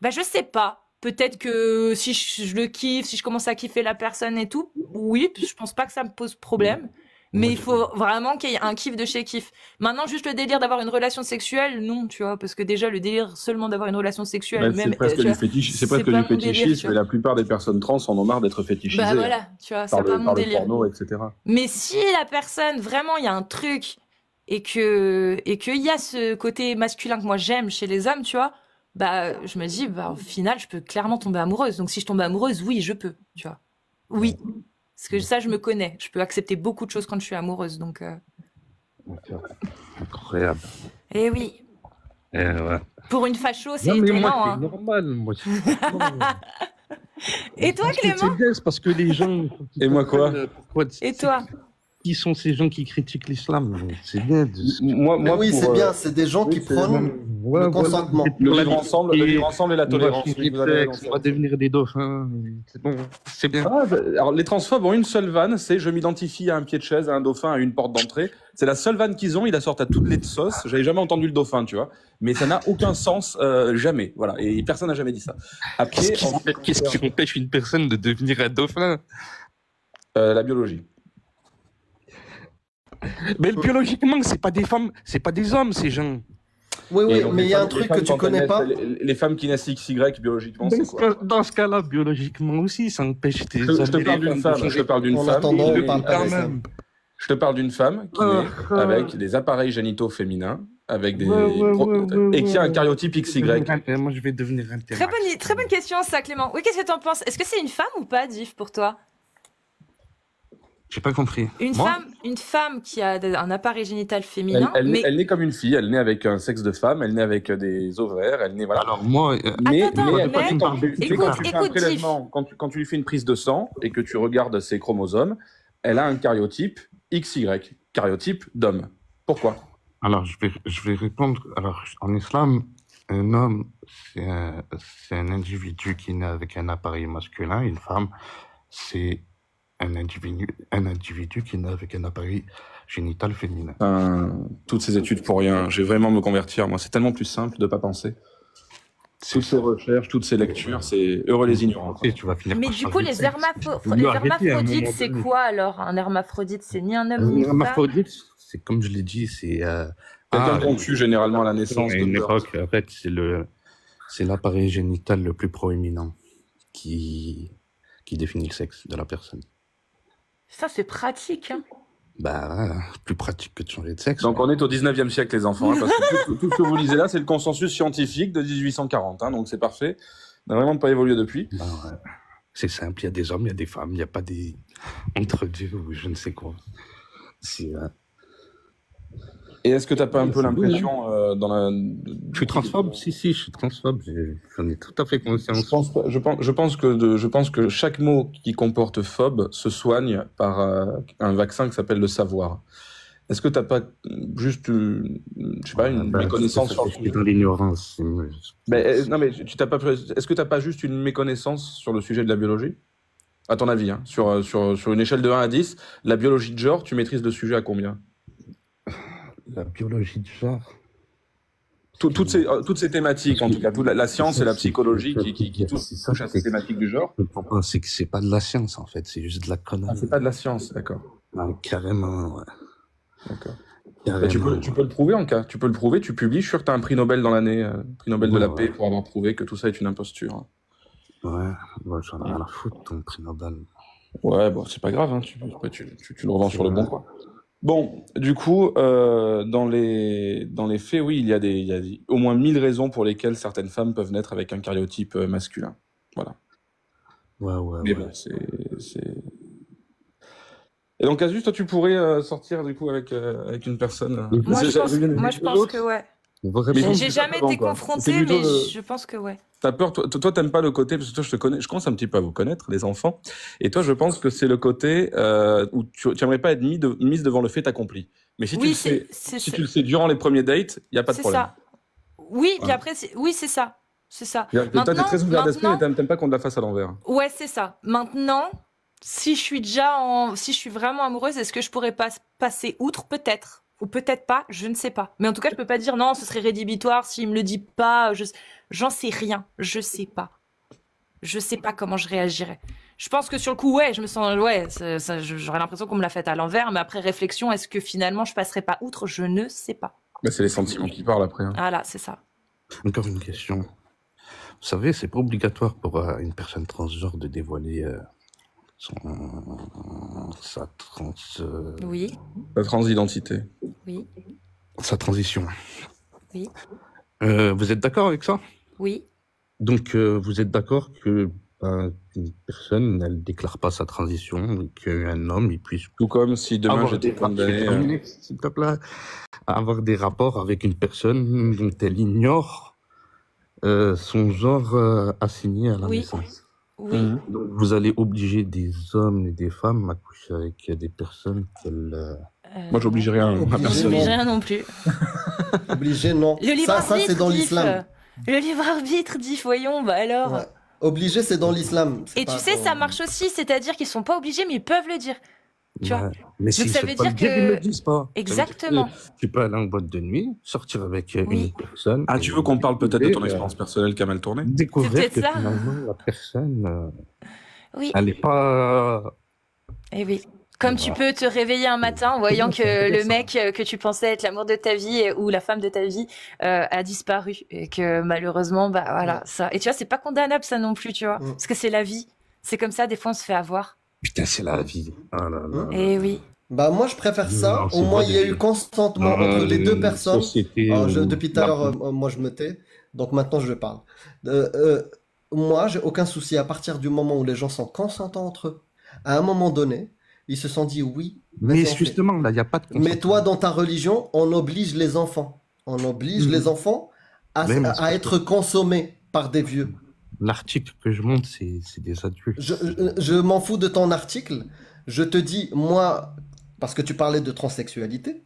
bah je sais pas. Peut-être que si je le kiffe, si je commence à kiffer la personne et tout, oui, je pense pas que ça me pose problème. Mais il faut vraiment qu'il y ait un kiff de chez kiff. Maintenant, juste le délire d'avoir une relation sexuelle, non, tu vois, parce que déjà le délire seulement d'avoir une relation sexuelle, c'est presque du fétichisme, mais la plupart des personnes trans en ont marre d'être fétichisées. Bah voilà, tu vois, c'est pas mon délire. Par le porno, etc. Mais si la personne, vraiment, il y a un truc et qu'il y a ce côté masculin que moi j'aime chez les hommes, tu vois, bah je me dis, bah au final, je peux clairement tomber amoureuse. Donc si je tombe amoureuse, oui, je peux, tu vois. Oui. Parce que ça, je me connais. Je peux accepter beaucoup de choses quand je suis amoureuse. Donc, Incroyable. eh oui. Ouais. Pour une facho, c'est Non, mais moi, étonnant. c'est Hein. normal. Moi, Et toi, Parce que Clément? c'est bien, c'est parce que les gens. Et moi, quoi? Pourquoi, Et toi? qui sont ces gens qui critiquent l'islam? C'est bien. Mais oui, pour, c'est bien, c'est des gens qui c'est- prônent Ouais, le voilà. consentement. le vivre ensemble et la On va tolérance. changer Oui, de vous avez raison, sexe, ça. on va devenir des dauphins. C'est bon, c'est bien. Ah, alors les transphobes ont une seule vanne, c'est je m'identifie à un pied de chaise, à un dauphin, à une porte d'entrée. C'est la seule vanne qu'ils ont, ils la sortent à toutes les sauces. J'avais jamais entendu le dauphin, tu vois. Mais ça n'a aucun sens, jamais. Voilà. Et personne n'a jamais dit ça. Après, Qu'est-ce qui empêche une personne de devenir un dauphin? la biologie. Mais biologiquement, c'est pas des femmes, c'est pas des hommes, ces gens. Oui, Et oui, donc, mais les il y a un femmes- truc les que femmes, tu quand connais elles pas. naissent, les femmes qui naissent XY biologiquement, c'est quoi? Dans ce cas-là, biologiquement aussi, ça empêche tes Je te parle d'une femme. Je te parle d'une En femme. attendant, qui on parle naît pas avec- des ça. Je te parle d'une femme qui naît avec des appareils génitaux féminins, avec des et qui a un cariotype XY. Moi, je vais devenir un Très bonne question, ça, Clément. Oui, qu'est-ce que t'en penses? Est-ce que c'est une femme ou pas, Div, pour toi? J'ai pas compris. Une femme qui a un appareil génital féminin, mais... Elle naît comme une fille, elle naît avec un sexe de femme, elle naît avec des ovaires, elle naît voilà. Alors moi, Mais Attends, elle- mais- quand tu fais un écoute, prélèvement, quand tu lui fais une prise de sang et que tu regardes ses chromosomes, elle a un cariotype XY, cariotype d'homme. Pourquoi? alors je vais répondre. Alors en islam, un homme, c'est un individu qui naît avec un appareil masculin. Une femme, c'est un individu qui naît avec un appareil génital féminin. Toutes ces études pour rien. Je vais vraiment me convertir. Moi, c'est tellement plus simple de pas penser. Toutes ces recherches, toutes ces lectures, c'est heureux les ignorants. Et tu vas finir Mais par du coup, changer de les sexe. Faut mieux arrêter à un hermaphrodites, moment c'est donné. quoi alors? Un hermaphrodite, c'est ni un homme ni Un une femme. hermaphrodite, c'est comme je l'ai dit, c'est Quelqu'un qu'on tue généralement à la naissance. à une époque, en fait, c'est l'appareil génital le plus proéminent qui définit le sexe de la personne. Ça, c'est pratique. Hein. Bah, plus pratique que de changer de sexe. Donc on est au 19e siècle les enfants, hein, parce que tout ce que vous lisez là, c'est le consensus scientifique de 1840, hein, donc c'est parfait. On n'a vraiment pas évolué depuis. Bah, ouais. C'est simple, il y a des hommes, il y a des femmes, il n'y a pas des entre-deux ou je ne sais quoi. C'est, Et est-ce que t'as pas un peu C'est bon, l'impression dans la... Je suis transphobe, si, je suis transphobe, j'en ai tout à fait conscience. Je pense que chaque mot qui comporte phobe se soigne par un vaccin qui s'appelle le savoir. Est-ce que t'as pas juste, je sais pas, une méconnaissance sur le Je suis sujet? dans l'ignorance. Non, mais tu t'as pas, est-ce que t'as pas juste une méconnaissance sur le sujet de la biologie? À ton avis, hein, sur une échelle de 1 à 10, la biologie de genre, tu maîtrises le sujet à combien? La biologie du genre. Toutes ces thématiques, en tout cas, toute la science et la psychologie qui touchent à ces thématiques du genre. Le problème, c'est que c'est pas de la science, en fait, c'est juste de la connerie. Ah, c'est pas de la science, d'accord. Ah, carrément, ouais. D'accord. Carrément. Tu peux le prouver en cas. Tu peux le prouver, tu publies. Je suis sûr que tu as un prix Nobel dans l'année, prix Nobel de la paix, pour avoir prouvé que tout ça est une imposture. Ouais, j'en ai rien à foutre, ton prix Nobel. Ouais, bon, c'est pas grave, hein. Tu le revends sur le bon coin. Bon, du coup, dans les faits, oui, il y a au moins 1000 raisons pour lesquelles certaines femmes peuvent naître avec un cariotype masculin. Voilà. Ouais. Mais bon, c'est... Et donc, Azus, toi, tu pourrais sortir, du coup, avec une personne... Moi, je pense que ouais. Mais J'ai jamais été confrontée, mais je pense que ouais. T'as peur, toi, t'aimes pas le côté, parce que toi, je te connais, je commence un petit peu à vous connaître, les enfants, et toi, je pense que c'est le côté où tu aimerais pas être mise devant le fait accompli. Mais si tu le sais durant les premiers dates, il y a pas de problème. C'est ça. Oui, puis après, oui, c'est ça. C'est ça. Toi, t'es très ouvert d'esprit, mais t'aimes pas qu'on te la fasse à l'envers. Ouais, c'est ça. Maintenant, si je suis vraiment amoureuse, est-ce que je pourrais passer outre? Peut-être. Ou peut-être pas, je ne sais pas. Mais en tout cas, je peux pas dire non, ce serait rédhibitoire s'il me le dit pas. J'en sais rien. Je sais pas. Je sais pas comment je réagirais. Je pense que sur le coup, ouais, je me sens, ouais, j'aurais l'impression qu'on me l'a fait à l'envers. Mais après réflexion, est-ce que finalement je passerais pas outre? Je ne sais pas. Bah, c'est les sentiments qui parlent après. Hein. Voilà, c'est ça. Encore une question. Vous savez, c'est pas obligatoire pour une personne transgenre de dévoiler Oui. La transidentité. Oui. Sa transition. Oui. Vous êtes d'accord avec ça? Oui. Donc, vous êtes d'accord que qu'une personne, elle déclare pas sa transition, et qu'un homme, il puisse Tout comme si demain avoir j'étais des condamné. s'il te plaît, avoir des rapports avec une personne dont elle ignore son genre assigné à la Oui. naissance. Oui. Mhm. Donc, vous allez obliger des hommes et des femmes à coucher avec des personnes qu'elles... Moi, j'oblige rien à Obligé, Non, personne. j'oblige non. rien non plus. Obligé, non. Le libre Ça, arbitre, c'est dans Diff. l'islam. Le libre arbitre, Diff, voyons, bah alors. Ouais. Obligé, c'est dans l'islam. C'est Et tu pas sais, dans- ça marche aussi, c'est-à-dire qu'ils sont pas obligés, mais ils peuvent le dire. Tu vois. Mais s'ils ça ne veut souhaitent pas dire le dire, que- ils ne le disent pas. Exactement. Ça veut dire que tu peux aller en boîte de nuit, sortir avec Oui. une personne... Ah, tu veux qu'on parle peut-être de ton découvrir, expérience personnelle qui a mal tourné? découvrir C'est que peut-être ça. finalement, la personne, Oui. elle n'est pas... Et oui. Comme tu peux te réveiller un matin en voyant que le mec que tu pensais être l'amour de ta vie ou la femme de ta vie a disparu et que malheureusement bah voilà Ouais. ça. Et tu vois c'est pas condamnable ça non plus tu vois Mm. parce que c'est la vie. C'est comme ça des fois on se fait avoir. Putain, c'est la vie. Ah là là. Et oui. Bah, moi, je préfère ça. Non, Au c'est moins, pas il y a des- eu consentement entre les deux personnes. Depuis tout à l'heure, moi, je me tais. Donc maintenant, je parle. Moi, j'ai aucun souci à partir du moment où les gens sont consentants entre eux. À un moment donné, ils se sont dit oui. Mais vas-y, on fait. justement, là, il n'y a pas de Mais toi, dans ta religion, on oblige les enfants. On oblige Mhm. les enfants à, Mais à- c'est à parce être consommés par des vieux. L'article que je monte, c'est des adultes. Je m'en fous de ton article. Je te dis, moi, parce que tu parlais de transsexualité,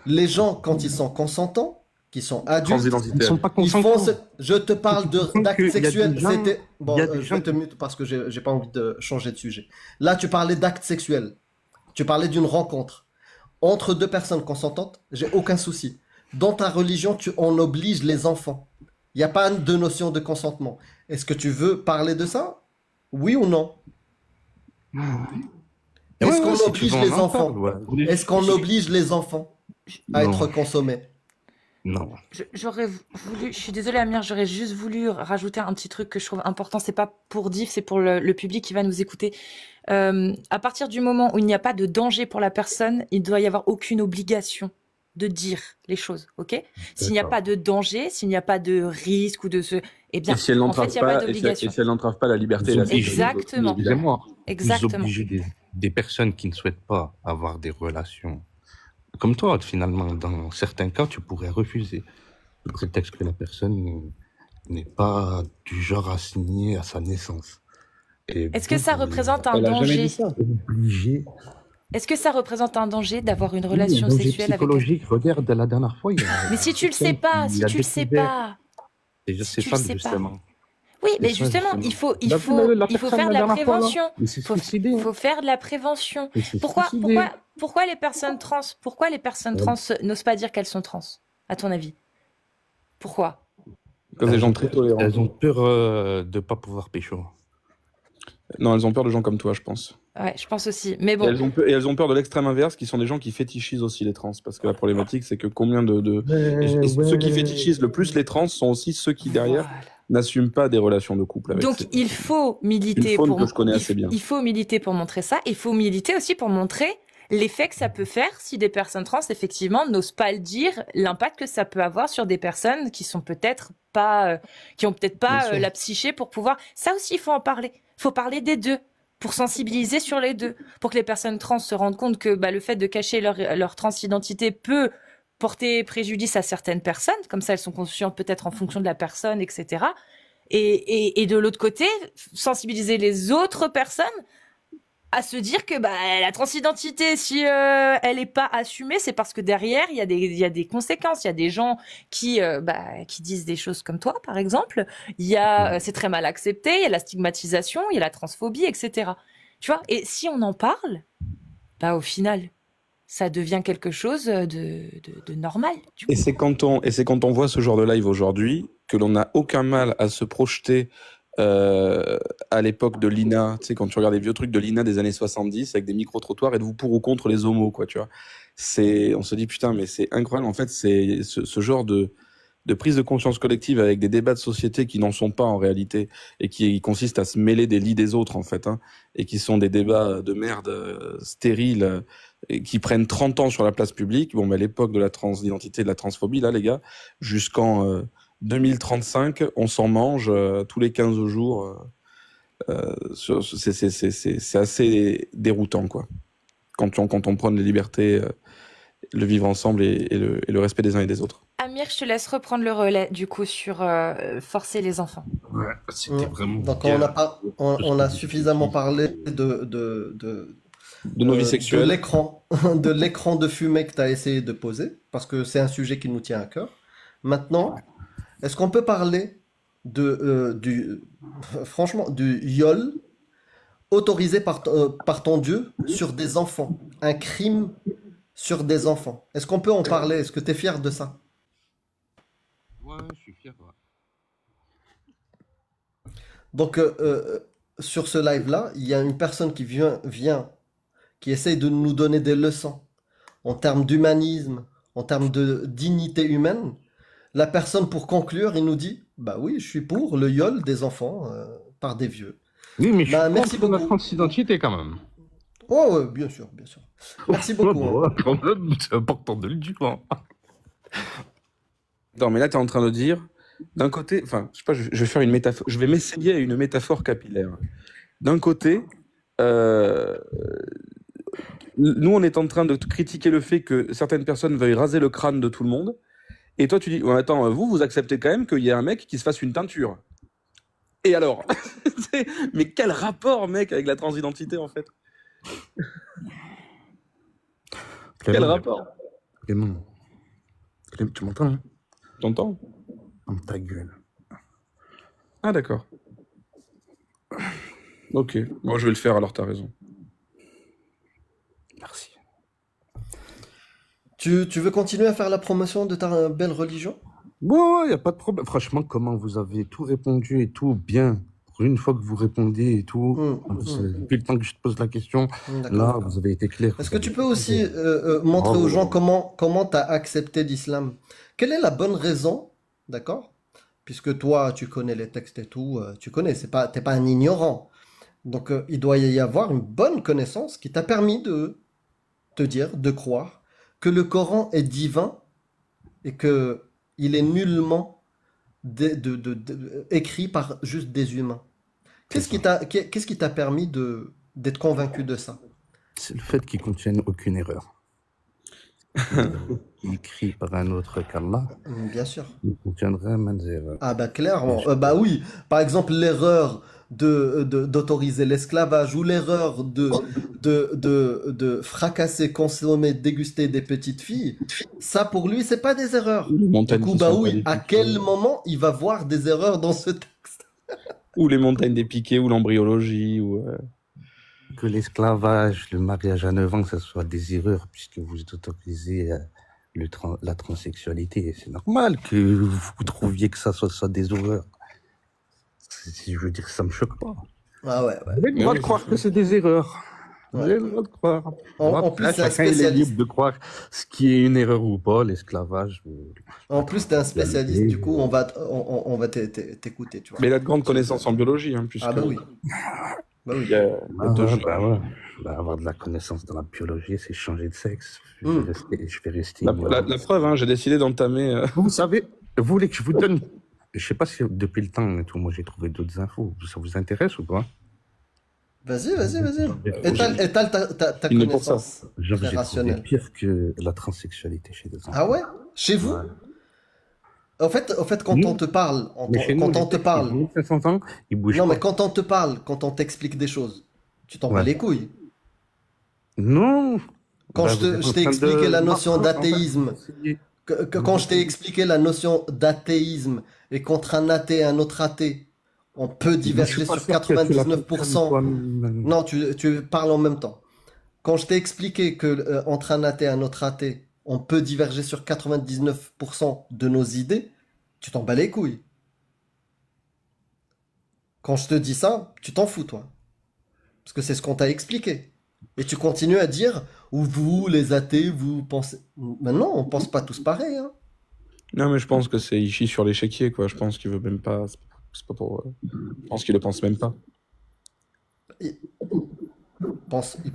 les gens, quand ils sont consentants, qui sont adultes, Ils ne Transidentitaire. sont pas ils font consentants. je te parle Tu comprends d'actes qu'il y a des sexuels. gens- C'était bon. il y a des Je gens vais te qui- mute parce que j'ai pas envie de changer de sujet. Là, tu parlais d'actes sexuels. Tu parlais d'une rencontre entre deux personnes consentantes. J'ai aucun souci. Dans ta religion, on oblige les enfants. Il n'y a pas de notion de consentement. Est-ce que tu veux parler de ça? Oui ou non? Est-ce Ouais, qu'on ouais, si tu oblige veux, on les en enfants? parle, ouais. Est-ce qu'on oblige les enfants à Non. être consommés? Non. J'aurais voulu, je suis désolée Amir, j'aurais juste voulu rajouter un petit truc que je trouve important. C'est pas pour Diff, c'est pour le public qui va nous écouter. À partir du moment où il n'y a pas de danger pour la personne, il ne doit y avoir aucune obligation de dire les choses, ok? S'il n'y a D'accord. pas de danger, s'il n'y a pas de risque ou de ce, eh bien, Et si elle en fait, n'entrave il n'y a pas pas, et si d'obligation. elle n'entrave pas la liberté et la sécurité d'autrui, Exactement. évidemment. Excusez-moi. Vous Exactement. obligez des personnes qui ne souhaitent pas avoir des relations. Comme toi, finalement, dans certains cas, tu pourrais refuser. Le prétexte que la personne n'est pas du genre assigné à sa naissance. Et Est-ce que vous, ça vous représente un Elle a jamais danger? dit ça. obligez. Est-ce que ça représente un danger d'avoir une Oui, relation un danger sexuelle avec quelqu'un? psychologique. Regarde, la dernière fois, il y a Mais si tu le sais pas, si tu le sais pas. Et je si sais tu pas, le sais pas. justement. Oui, mais ça, justement, il justement. faut, il La- faut, la il faut personne, faire de la dernière fois, là, prévention. il s'est Faut, suicidé. hein. faut faire de la prévention. Il s'est Pourquoi, suicidé. pourquoi les personnes trans n'osent pas dire qu'elles sont trans, à ton avis? Pourquoi? Comme des gens très tolérants. Elles ont peur de pas pouvoir pécho. Non, elles ont peur de gens comme toi, je pense. Ouais, je pense aussi. Mais Et bon, elles ont peur de l'extrême inverse, qui sont des gens qui fétichisent aussi les trans. Parce que la problématique, c'est que combien et ceux qui fétichisent le plus les trans sont aussi ceux qui, derrière, voilà. n'assument pas des relations de couple avec Donc ces- il faut militer Une faune pour que je connais assez bien. il faut militer pour montrer ça. Il faut militer aussi pour montrer l'effet que ça peut faire si des personnes trans effectivement n'osent pas le dire, l'impact que ça peut avoir sur des personnes qui sont peut-être pas qui ont peut-être Bien pas sûr. la psyché pour pouvoir. Ça aussi il faut en parler. Il faut parler des deux pour sensibiliser sur les deux, pour que les personnes trans se rendent compte que le fait de cacher leur transidentité peut porter préjudice à certaines personnes, comme ça elles sont conscientes peut-être en fonction de la personne, etc. Et de l'autre côté, sensibiliser les autres personnes à se dire que la transidentité, si elle est pas assumée, c'est parce que derrière il y a des conséquences. Il y a des gens qui disent des choses comme toi, par exemple. Il y a c'est très mal accepté. Il y a la stigmatisation, il y a la transphobie, etc. Tu vois. Et si on en parle, au final, ça devient quelque chose de normal. Tu Et c'est quand on voit ce genre de live aujourd'hui que l'on n'a aucun mal à se projeter à l'époque de l'INA, tu sais, quand tu regardes les vieux trucs de l'INA des années 70 avec des micro-trottoirs, êtes-vous pour ou contre les homos, quoi, tu vois. On se dit, putain, mais c'est incroyable. En fait, c'est ce genre de prise de conscience collective avec des débats de société qui n'en sont pas en réalité et qui consistent à se mêler des lits des autres, en fait, hein, et qui sont des débats de merde stériles et qui prennent 30 ans sur la place publique. Bon, mais à l'époque de la transidentité et de la transphobie, là, les gars, jusqu'en 2035, on s'en mange tous les 15 jours. C'est assez déroutant, quoi. Quand on prône les libertés, le vivre ensemble et le respect des uns et des autres. Amir, je te laisse reprendre le relais, du coup, sur forcer les enfants. Ouais, c'était vraiment. Donc bien. on a suffisamment parlé De nos vies de sexuelles. de l'écran de fumée que tu as essayé de poser, parce que c'est un sujet qui nous tient à cœur. Maintenant, est-ce qu'on peut parler franchement, du viol autorisé par ton Dieu sur des enfants? Un crime sur des enfants. Est-ce qu'on peut en parler? Est-ce que tu es fier de ça? Ouais, je suis fier. Ouais. Donc, sur ce live-là, il y a une personne qui vient, qui essaye de nous donner des leçons en termes d'humanisme, en termes de dignité humaine. La personne, pour conclure, il nous dit, bah oui, je suis pour le viol des enfants par des vieux. Oui, mais je Bah, suis merci contre la beaucoup. transidentité quand même. Oh, ouais, bien sûr, bien sûr. Merci beaucoup. Ouais, quand même, c'est important de le dire. Hein. Non, mais là, tu es en train de dire, d'un côté, enfin, je sais pas, je vais faire une métaphore, je vais m'essayer à une métaphore capillaire. D'un côté, euh, nous, on est en train de critiquer le fait que certaines personnes veuillent raser le crâne de tout le monde, et toi, tu dis, ouais, attends, vous acceptez quand même qu'il y ait un mec qui se fasse une teinture. Et alors? Mais quel rapport, mec, avec la transidentité, en fait? Quel rapport? Clément, tu m'entends hein? T'entends? Ferme ta gueule. Ah, d'accord. Ok, moi je vais le faire, alors t'as raison. Merci. Tu veux continuer à faire la promotion de ta belle religion? Bon, il n'y a pas de problème. Franchement, comment vous avez tout répondu et tout bien. Pour une fois que vous répondez et tout, depuis le temps que je te pose la question, D'accord, là, d'accord. vous avez été clair. Est-ce vous que avez tu peux tout aussi dit. montrer Bravo. aux gens comment tu as accepté l'islam? Quelle est la bonne raison, d'accord? Puisque toi, tu connais les textes et tout, tu connais, t'es pas un ignorant. Donc, il doit y avoir une bonne connaissance qui t'a permis de te dire, de croire que le Coran est divin et que il est nullement écrit par juste des humains. C'est ça. Qu'est-ce qui t'a permis d'être convaincu de ça? C'est le fait qu'ils contiennent aucune erreur. Écrit par un autre qu'Allah, Bien sûr. il contiendrait même des erreurs. Ah bah clairement. Bah oui. Par exemple, l'erreur d'autoriser l'esclavage ou l'erreur de fracasser, consommer, déguster des petites filles, ça pour lui, c'est pas des erreurs. Les Du montagnes coup, qui bah sont pas oui, des à piquets, quel moment il va voir des erreurs dans ce texte? ou les montagnes des piquets, ou l'embryologie, ou... Que l'esclavage, le mariage à 9 ans, que ce soit des erreurs, puisque vous autorisez la transsexualité. C'est normal que vous trouviez que ça soit des horreurs. Si je veux dire, ça me choque pas. Ah ouais, Vous avez le droit de croire que c'est des erreurs. Vous avez le droit de croire. En plus, c'est un Chacun il est spécialiste. libre de croire ce qui est une erreur ou pas, l'esclavage. En plus, t'es un spécialiste. Du coup, on va t'écouter, tu vois. Mais il a de grandes connaissances en biologie, hein, puisque... Ah bah oui. Bah oui. Il y a deux ouais, jeux. ouais. Avoir de la connaissance dans la biologie, c'est changer de sexe. Je vais rester La preuve, hein, j'ai décidé d'entamer... Vous savez, vous voulez que je vous donne... Je sais pas si depuis le temps, et tout, moi j'ai trouvé d'autres infos. Ça vous intéresse ou pas? Vas-y. Étale ta Il est pour ça. connaissance Genre, très j'ai trouvé rationnelle. pire que la transsexualité chez les enfants. Ah ouais? Chez vous? Ouais. En fait, quand Nous- on te parle, Mais chez nous, quand on te parle, 1500 ans, ils bougent non, pas. mais quand on te parle, quand on t'explique des choses, tu t'en bats Ouais. les couilles. Non. Quand Bah, je vous êtes en t'ai train expliqué de- la notion Non, en fait, d'athéisme, essayez. quand je t'ai expliqué la notion d'athéisme et qu'entre un athée et un autre athée, on peut Je diverger suis pas sur sûr que tu la 99%. comprennes, toi. Non, tu parles en même temps. Quand je t'ai expliqué que entre un athée et un autre athée, on peut diverger sur 99% de nos idées, tu t'en bats les couilles. Quand je te dis ça, tu t'en fous, toi. Parce que c'est ce qu'on t'a expliqué. Et tu continues à dire, ou vous, les athées, vous pensez... Mais non, on pense pas tous pareil, hein. Non, mais je pense que c'est Ichi sur l'échiquier, quoi. Je pense qu'il veut même pas... C'est pas pour... Je pense qu'il le pense même pas. Il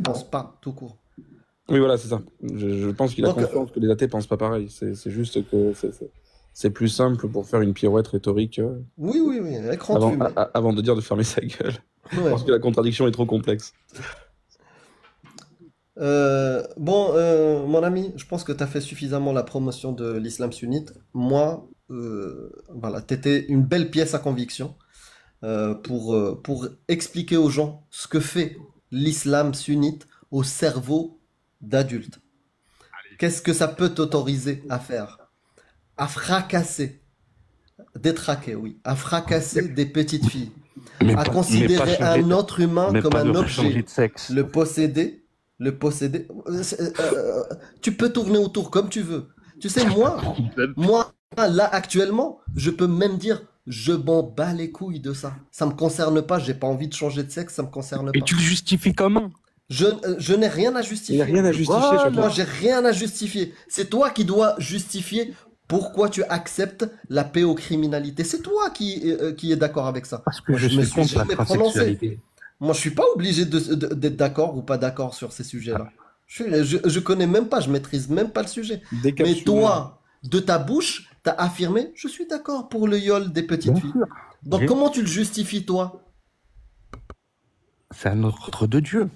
pense pas, tout court. Oui, voilà, c'est ça. Je pense qu'il a Donc, conscience que les athées pensent pas pareil. C'est juste que c'est plus simple pour faire une pirouette rhétorique oui, écran de fumée. avant de dire de fermer sa gueule. Ouais. Parce que la contradiction est trop complexe. Mon ami, je pense que tu as fait suffisamment la promotion de l'islam sunnite. Moi, voilà, t'étais une belle pièce à conviction pour expliquer aux gens ce que fait l'islam sunnite au cerveau d'adulte. Qu'est-ce que ça peut t'autoriser à faire? À fracasser, détraquer, oui, à fracasser des petites filles, à Mais pas considérer changer, un être humain mais comme pas un leur changer objet, de sexe. le posséder, le posséder. Tu peux tourner autour comme tu veux. Tu sais, moi, là, actuellement, je peux même dire, je m'en bats les couilles de ça. Ça me concerne pas, j'ai pas envie de changer de sexe, ça me concerne Et pas. tu le justifies comment? Je n'ai rien à Il n'y a justifier. rien à justifier, Voilà. Moi, Chapeau. j'ai rien à justifier. C'est toi qui dois justifier pourquoi tu acceptes la pédocriminalité. C'est toi qui est d'accord avec ça. Parce que Moi, je je me suis suis contre la jamais prononcé. transsexualité. Moi, je suis pas obligé d'être d'accord ou pas d'accord sur ces sujets-là. Je connais même pas, je maîtrise même pas le sujet. Mais Décapsulé. toi, de ta bouche, t'as affirmé, je suis d'accord pour le viol des petites Bien filles. sûr. Donc, comment tu le justifies, toi? C'est un ordre de Dieu.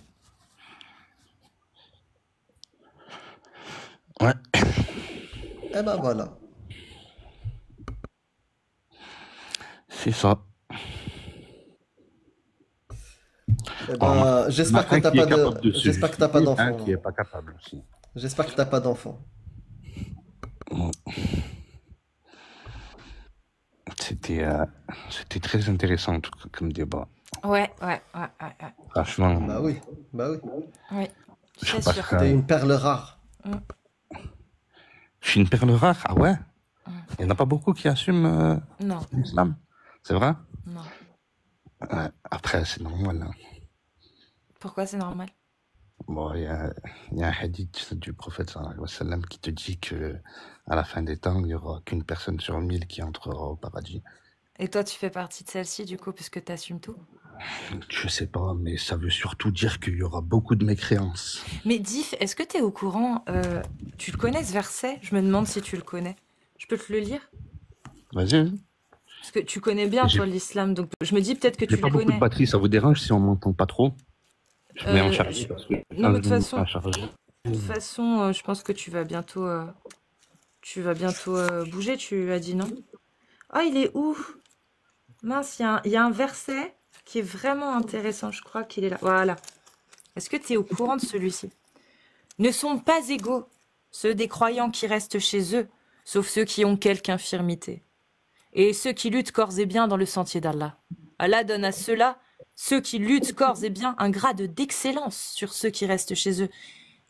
Ouais. Eh ben voilà. C'est ça. Eh Alors, ben, j'espère que un t'as qui pas est capable de, de se j'espère que t'as pas justifier, un d'enfant. qui est pas capable aussi. J'espère que t'as pas d'enfant. Bon. C'était c'était très intéressant tout comme débat. Ouais. Franchement, Bah oui, bah oui. Oui, je c'est sais pas sûr. ce T'es que- une perle rare. je suis une perle rare. Ah ouais? Mm. Il n'y en a pas beaucoup qui assument Non, l'islam. C'est vrai? non. Ouais. Après, c'est normal, hein. Pourquoi c'est normal? Bon, il y a un hadith du prophète sallallahu alayhi wa sallam qui te dit que à la fin des temps, il n'y aura qu'une personne sur 1000 qui entrera au paradis. Et toi, tu fais partie de celle-ci, du coup, puisque tu assumes tout? Je sais pas, mais ça veut surtout dire qu'il y aura beaucoup de mécréances. Mais Diff, est-ce que tu es au courant tu le connais ce verset? Je me demande si tu le connais. Je peux te le lire? Vas-y. Parce que tu connais bien, J'ai toi, l'islam, donc je me dis peut-être que j'ai tu pas le beaucoup de connais. batterie, ça vous dérange si on m'entend pas trop? Je mets en Euh, charge parce que non, mais de toute 15 minutes façon, à charger. je pense que tu vas bientôt, bouger, tu as dit non? Ah, il est où? Mince, il y a un verset qui est vraiment intéressant, je crois qu'il est là. Voilà. Est-ce que tu es au courant de celui-ci? Ne sont pas égaux ceux des croyants qui restent chez eux, sauf ceux qui ont quelque infirmité, et ceux qui luttent corps et bien dans le sentier d'Allah. Allah donne à ceux-là, ceux qui luttent corps et bien, un grade d'excellence sur ceux qui restent chez eux.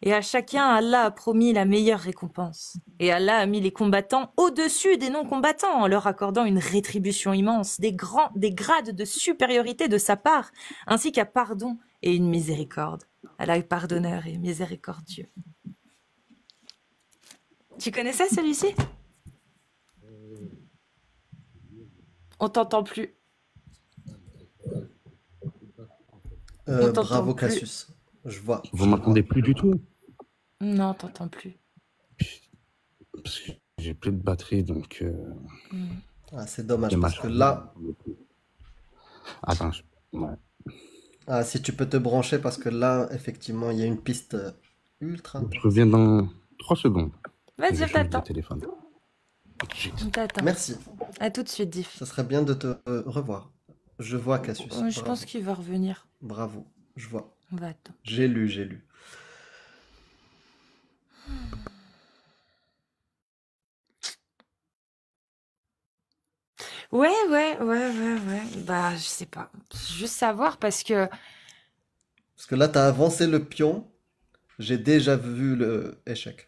Et à chacun, Allah a promis la meilleure récompense. Et Allah a mis les combattants au-dessus des non-combattants en leur accordant une rétribution immense, des grades de supériorité de sa part, ainsi qu'un pardon et une miséricorde. Allah est pardonneur et miséricordieux. Tu connaissais celui-ci? On t'entend plus. On t'entend Bravo plus. Cassius. Je vois. Vous m'entendez plus du tout? Non, t'entends plus. Parce que j'ai plus de batterie, donc Ah, c'est dommage c'est ma parce que charge. là, Attends, ouais. ah, si tu peux te brancher parce que là, effectivement, il y a une piste ultra Je intéressante. reviens dans 3 secondes. Vas-y, Je on change de t'attend. téléphone. Tout de suite. On t'attend. Merci. À tout de suite, Diff. Ça serait bien de te revoir. Je vois Cassius. Je Bravo. pense qu'il va revenir. Bravo. Je vois. On va attendre. J'ai lu. Ouais. Bah, je sais pas. Juste savoir parce que. Parce que là, t'as avancé le pion. J'ai déjà vu le échec.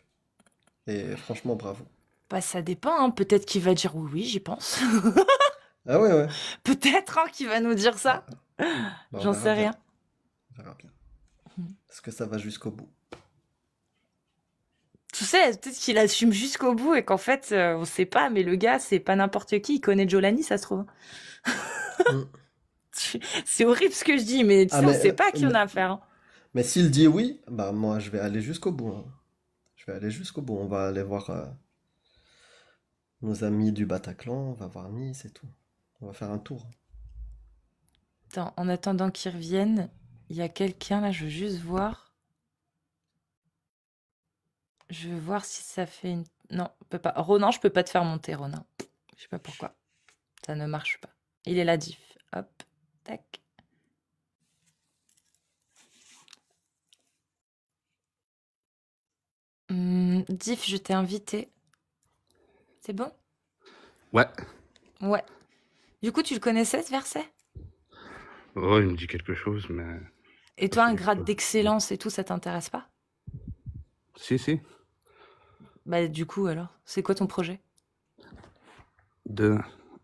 Et franchement, bravo. Bah, ça dépend, hein. Peut-être qu'il va dire oui, j'y pense. Ah ouais. Peut-être hein, qu'il va nous dire ça. Bah, on J'en verra sais bien. rien. On verra bien. Est-ce que ça va jusqu'au bout? Tu sais, peut-être qu'il assume jusqu'au bout et qu'en fait, on sait pas, mais le gars, c'est pas n'importe qui. Il connaît Jolani, ça se trouve. Mm. C'est horrible ce que je dis, mais tu sais, Ah, on sait pas à qui on a affaire. Hein. Mais s'il dit oui, bah moi je vais aller jusqu'au bout, hein. Je vais aller jusqu'au bout. On va aller voir nos amis du Bataclan, on va voir Nice et tout. On va faire un tour. Attends, en attendant qu'ils reviennent, il y a quelqu'un là, je veux juste voir. Je veux voir si ça fait une. Non, on peut pas. Ronan, je peux pas te faire monter, Ronan. Je sais pas pourquoi. Ça ne marche pas. Il est là, diff. Hop, tac. Diff, je t'ai invité. C'est bon? Ouais. Ouais. Du coup, tu le connaissais ce verset? Oh, il me dit quelque chose, mais... Et toi, un grade d'excellence et tout, ça t'intéresse pas? Si. Bah, du coup, alors, c'est quoi ton projet?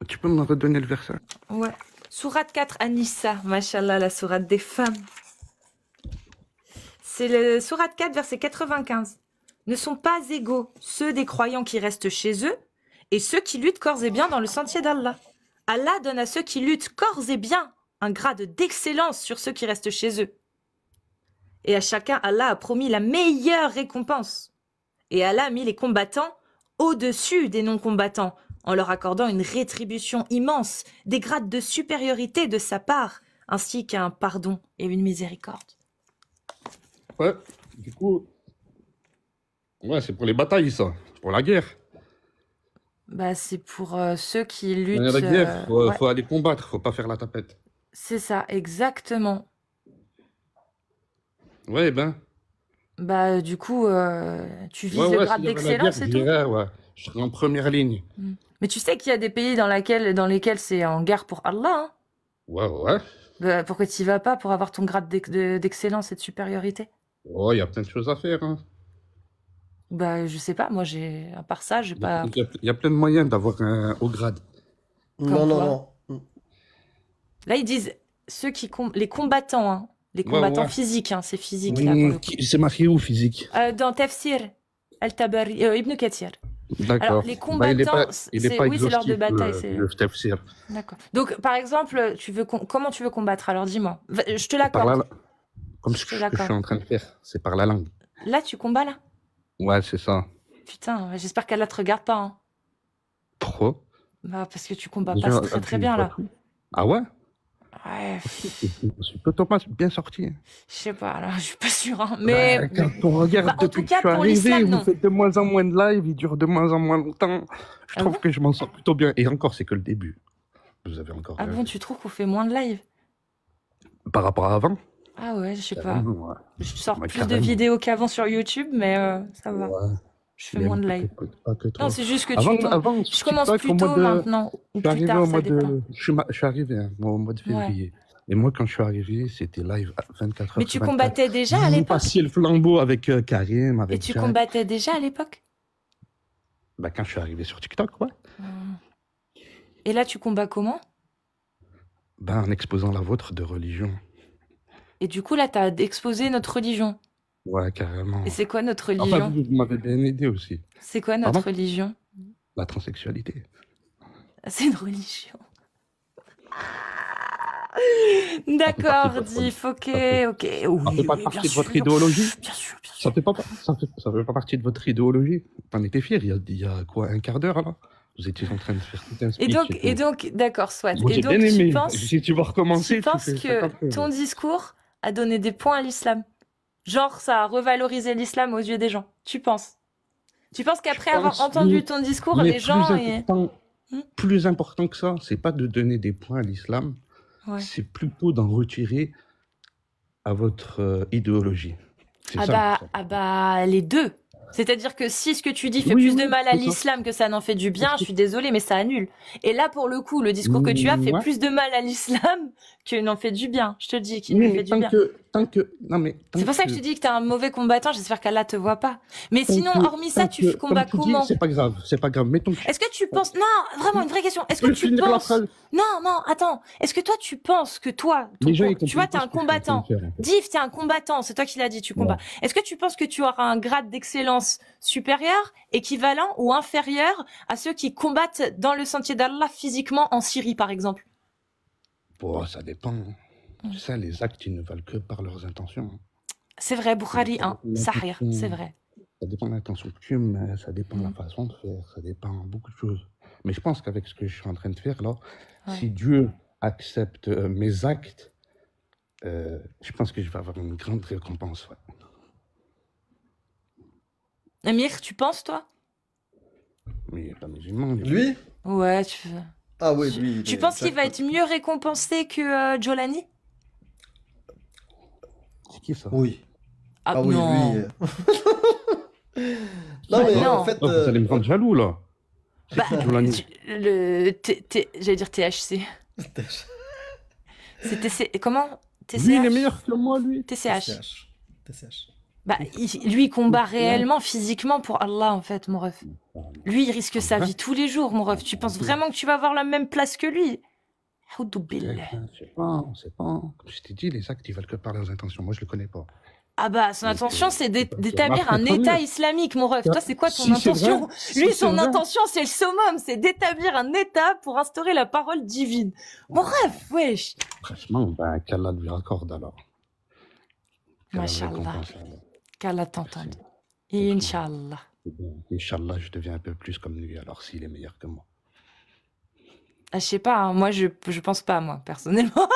Tu peux me redonner le verset? Ouais. Sourate 4, Anissa, machallah, la sourate des femmes. C'est le sourate 4, verset 95. Ne sont pas égaux ceux des croyants qui restent chez eux et ceux qui luttent corps et bien dans le sentier d'Allah. Allah donne à ceux qui luttent corps et bien un grade d'excellence sur ceux qui restent chez eux. Et à chacun, Allah a promis la meilleure récompense. Et Allah a mis les combattants au-dessus des non-combattants, en leur accordant une rétribution immense, des grades de supériorité de sa part, ainsi qu'un pardon et une miséricorde. Ouais, du coup... Ouais, c'est pour les batailles, ça. C'est pour la guerre. Bah, c'est pour ceux qui Il y luttent. a la guerre, Ouais. faut aller combattre, faut pas faire la tapette. C'est ça, exactement. Ouais, ben... Bah, du coup, tu vises Ouais, le ouais, grade s'il y avait la d'excellence guerre, et tout. j'irais, ouais. Je serais en première ligne. Mais tu sais qu'il y a des pays dans lesquels c'est en guerre pour Allah, hein. Ouais. Bah, pourquoi tu y vas pas pour avoir ton grade d'excellence et de supériorité? Ouais, il y a plein de choses à faire, hein. Bah, je sais pas, moi, à part ça, j'ai pas. Il y a plein de moyens d'avoir un haut grade. Non, non, quoi non. Là, ils disent les combattants, hein. Les combattants ouais. physiques, hein, c'est physique là pour le coup. C'est marqué où, physique? Dans Tafsir, Al-Tabari, Ibn Kathir. D'accord. Alors, les combattants, il est pas oui, c'est l'heure de exhaustif, bataille. le tafsir. D'accord. Donc, par exemple, comment tu veux combattre? Alors, dis-moi. Je te Par l'accorde. comme Je ce te que je l'accorde. suis en train de faire, c'est par la langue. Là, tu combats, là? Ouais, c'est ça. Putain, j'espère qu'Allah te regarde pas, hein. Trop. Bah, parce que tu combats Déjà, pas très tu bien, vois là. tout. Ah ouais? Ouais, Je suis plutôt pas bien sorti. je sais pas, là, je suis pas sûre, hein. Mais, Bah, quand on regarde Bah, en depuis tout que cas, je suis pour arrivé, l'islam, non. vous faites de moins en moins de live, ils durent de moins en moins longtemps. Je Ah trouve bon que je m'en sors plutôt bien. Et encore, c'est que le début. Vous avez encore... Ah bon, tu trouves qu'on fait moins de live? Par rapport à avant? Ah ouais, je sais pas. Ouais. Je sors Ouais, plus de carrément. vidéos qu'avant sur YouTube, mais ça va. Ouais. Je fais moins de live. Pas que trop. Non, c'est juste que Avant, je commence TikTok, plus au mois tôt de- maintenant, ou Je suis plus arrivé tard, au ça mois dépend. de... Je suis arrivé hein, au mois de février. Et moi, quand je suis arrivé, c'était live à 24 heures Mais tu sur 24. combattais déjà à Vous l'époque? passiez le flambeau avec Karim, Et avec tu Jack. combattais déjà à l'époque? Bah, quand je suis arrivé sur TikTok, ouais. Et là, tu combats comment? Bah, en exposant la vôtre de religion. Et du coup, là, t'as exposé notre religion. Ouais, carrément. Et c'est quoi notre Enfin, religion? vous m'avez bien aidé aussi. C'est quoi notre Pardon? religion? La transsexualité. C'est une religion. D'accord, Diff, ok. Ça Oui, fait pas oui, partie bien de votre sûr. idéologie? Bien sûr, bien Ça sûr. fait pas partie de votre idéologie? T'en étais fier il y a quoi, un quart d'heure, là? Vous étiez en train de faire tout un speech. Et donc, d'accord, soit. Moi, Et j'ai donc, bien aimé. tu penses Si tu vas recommencer, tu fais que 50 euros. ton discours a donné des points à l'islam? Genre, ça a revalorisé l'islam aux yeux des gens. Tu penses? Tu penses qu'après Je avoir pense, entendu ton discours, Mais les gens... plus important que ça, c'est pas de donner des points à l'islam, Ouais. c'est plutôt d'en retirer à votre idéologie. C'est ça. Les deux. C'est-à-dire que si ce que tu dis fait Oui, plus de mal à c'est ça. l'islam que ça n'en fait du bien, je suis désolée, mais ça annule. Et là, pour le coup, le discours que tu as fait Ouais. plus de mal à l'islam que n'en fait du bien. Je te dis qu'il lui Mais fait du bien. C'est C'est pour ça que je te dis que t'es un mauvais combattant. J'espère qu'Allah te voit pas. Mais sinon, hormis ça, tu combats comment? C'est pas grave, Mettons que Est-ce que tu penses... Non, vraiment, une vraie question. Est-ce que peux tu finir la penses... phrase. Non, attends. Est-ce que toi, tu penses que toi... Les gens, ils tu vois, comprennent t'es pas un ce que je suis en train combattant. de faire, en fait. Div, t'es un combattant. C'est toi qui l'as dit, tu combats. Est-ce que tu penses que tu auras un grade d'excellence supérieur, équivalent ou inférieur à ceux qui combattent dans le sentier d'Allah physiquement en Syrie, par exemple? Bon, ça dépend. Tu sais, les actes, ils ne valent que par leurs intentions. C'est vrai, Bukhari 1, Sahir, c'est vrai. Ça dépend de l'intention que tu mets, ça dépend de la façon de faire, ça dépend de beaucoup de choses. Mais je pense qu'avec ce que je suis en train de faire là, Ouais. si Dieu accepte mes actes, je pense que je vais avoir une grande récompense. Ouais. Amir, tu penses, toi? Mais il n'est pas musulman. Lui? Ouais, Ah oui, lui. il tu est penses qu'il va jackpot. être mieux récompensé que Jolani? C'est qui ça? Oui. Ah Ah oui, non. lui. Non, mais non. en fait. Oh, vous allez me rendre jaloux, là. C'est Bah, qui, Jolani? j'allais dire THC. C'est comment? TCH? Lui, il est meilleur que moi, lui. TCH. TCH. Bah, lui, il combat réellement, physiquement pour Allah, en fait, mon ref. Lui, il risque sa vie tous les jours, mon ref. Tu penses vraiment que tu vas avoir la même place que lui? A'oudou billah. Je sais pas, on sait pas. Comme je t'ai dit, les actes, ils veulent que par leurs intentions. Moi, je le connais pas. Ah bah, son Donc, intention, c'est d'établir marche un très État bien. islamique, mon ref. Toi, c'est quoi ton Si c'est intention? vrai, Lui, si c'est son vrai. intention, c'est le summum, c'est d'établir un État pour instaurer la parole divine. Mon ref, wesh. Franchement, ben, qu'Allah lui raccorde alors. Qu'Allah le Mashallah. récompense, alors. Qu'Allah t'entende. Inch'Allah. Inch'Allah, je deviens un peu plus comme lui, alors s'il est meilleur que moi. Ah, je sais pas, hein, moi, je pense pas, moi, personnellement.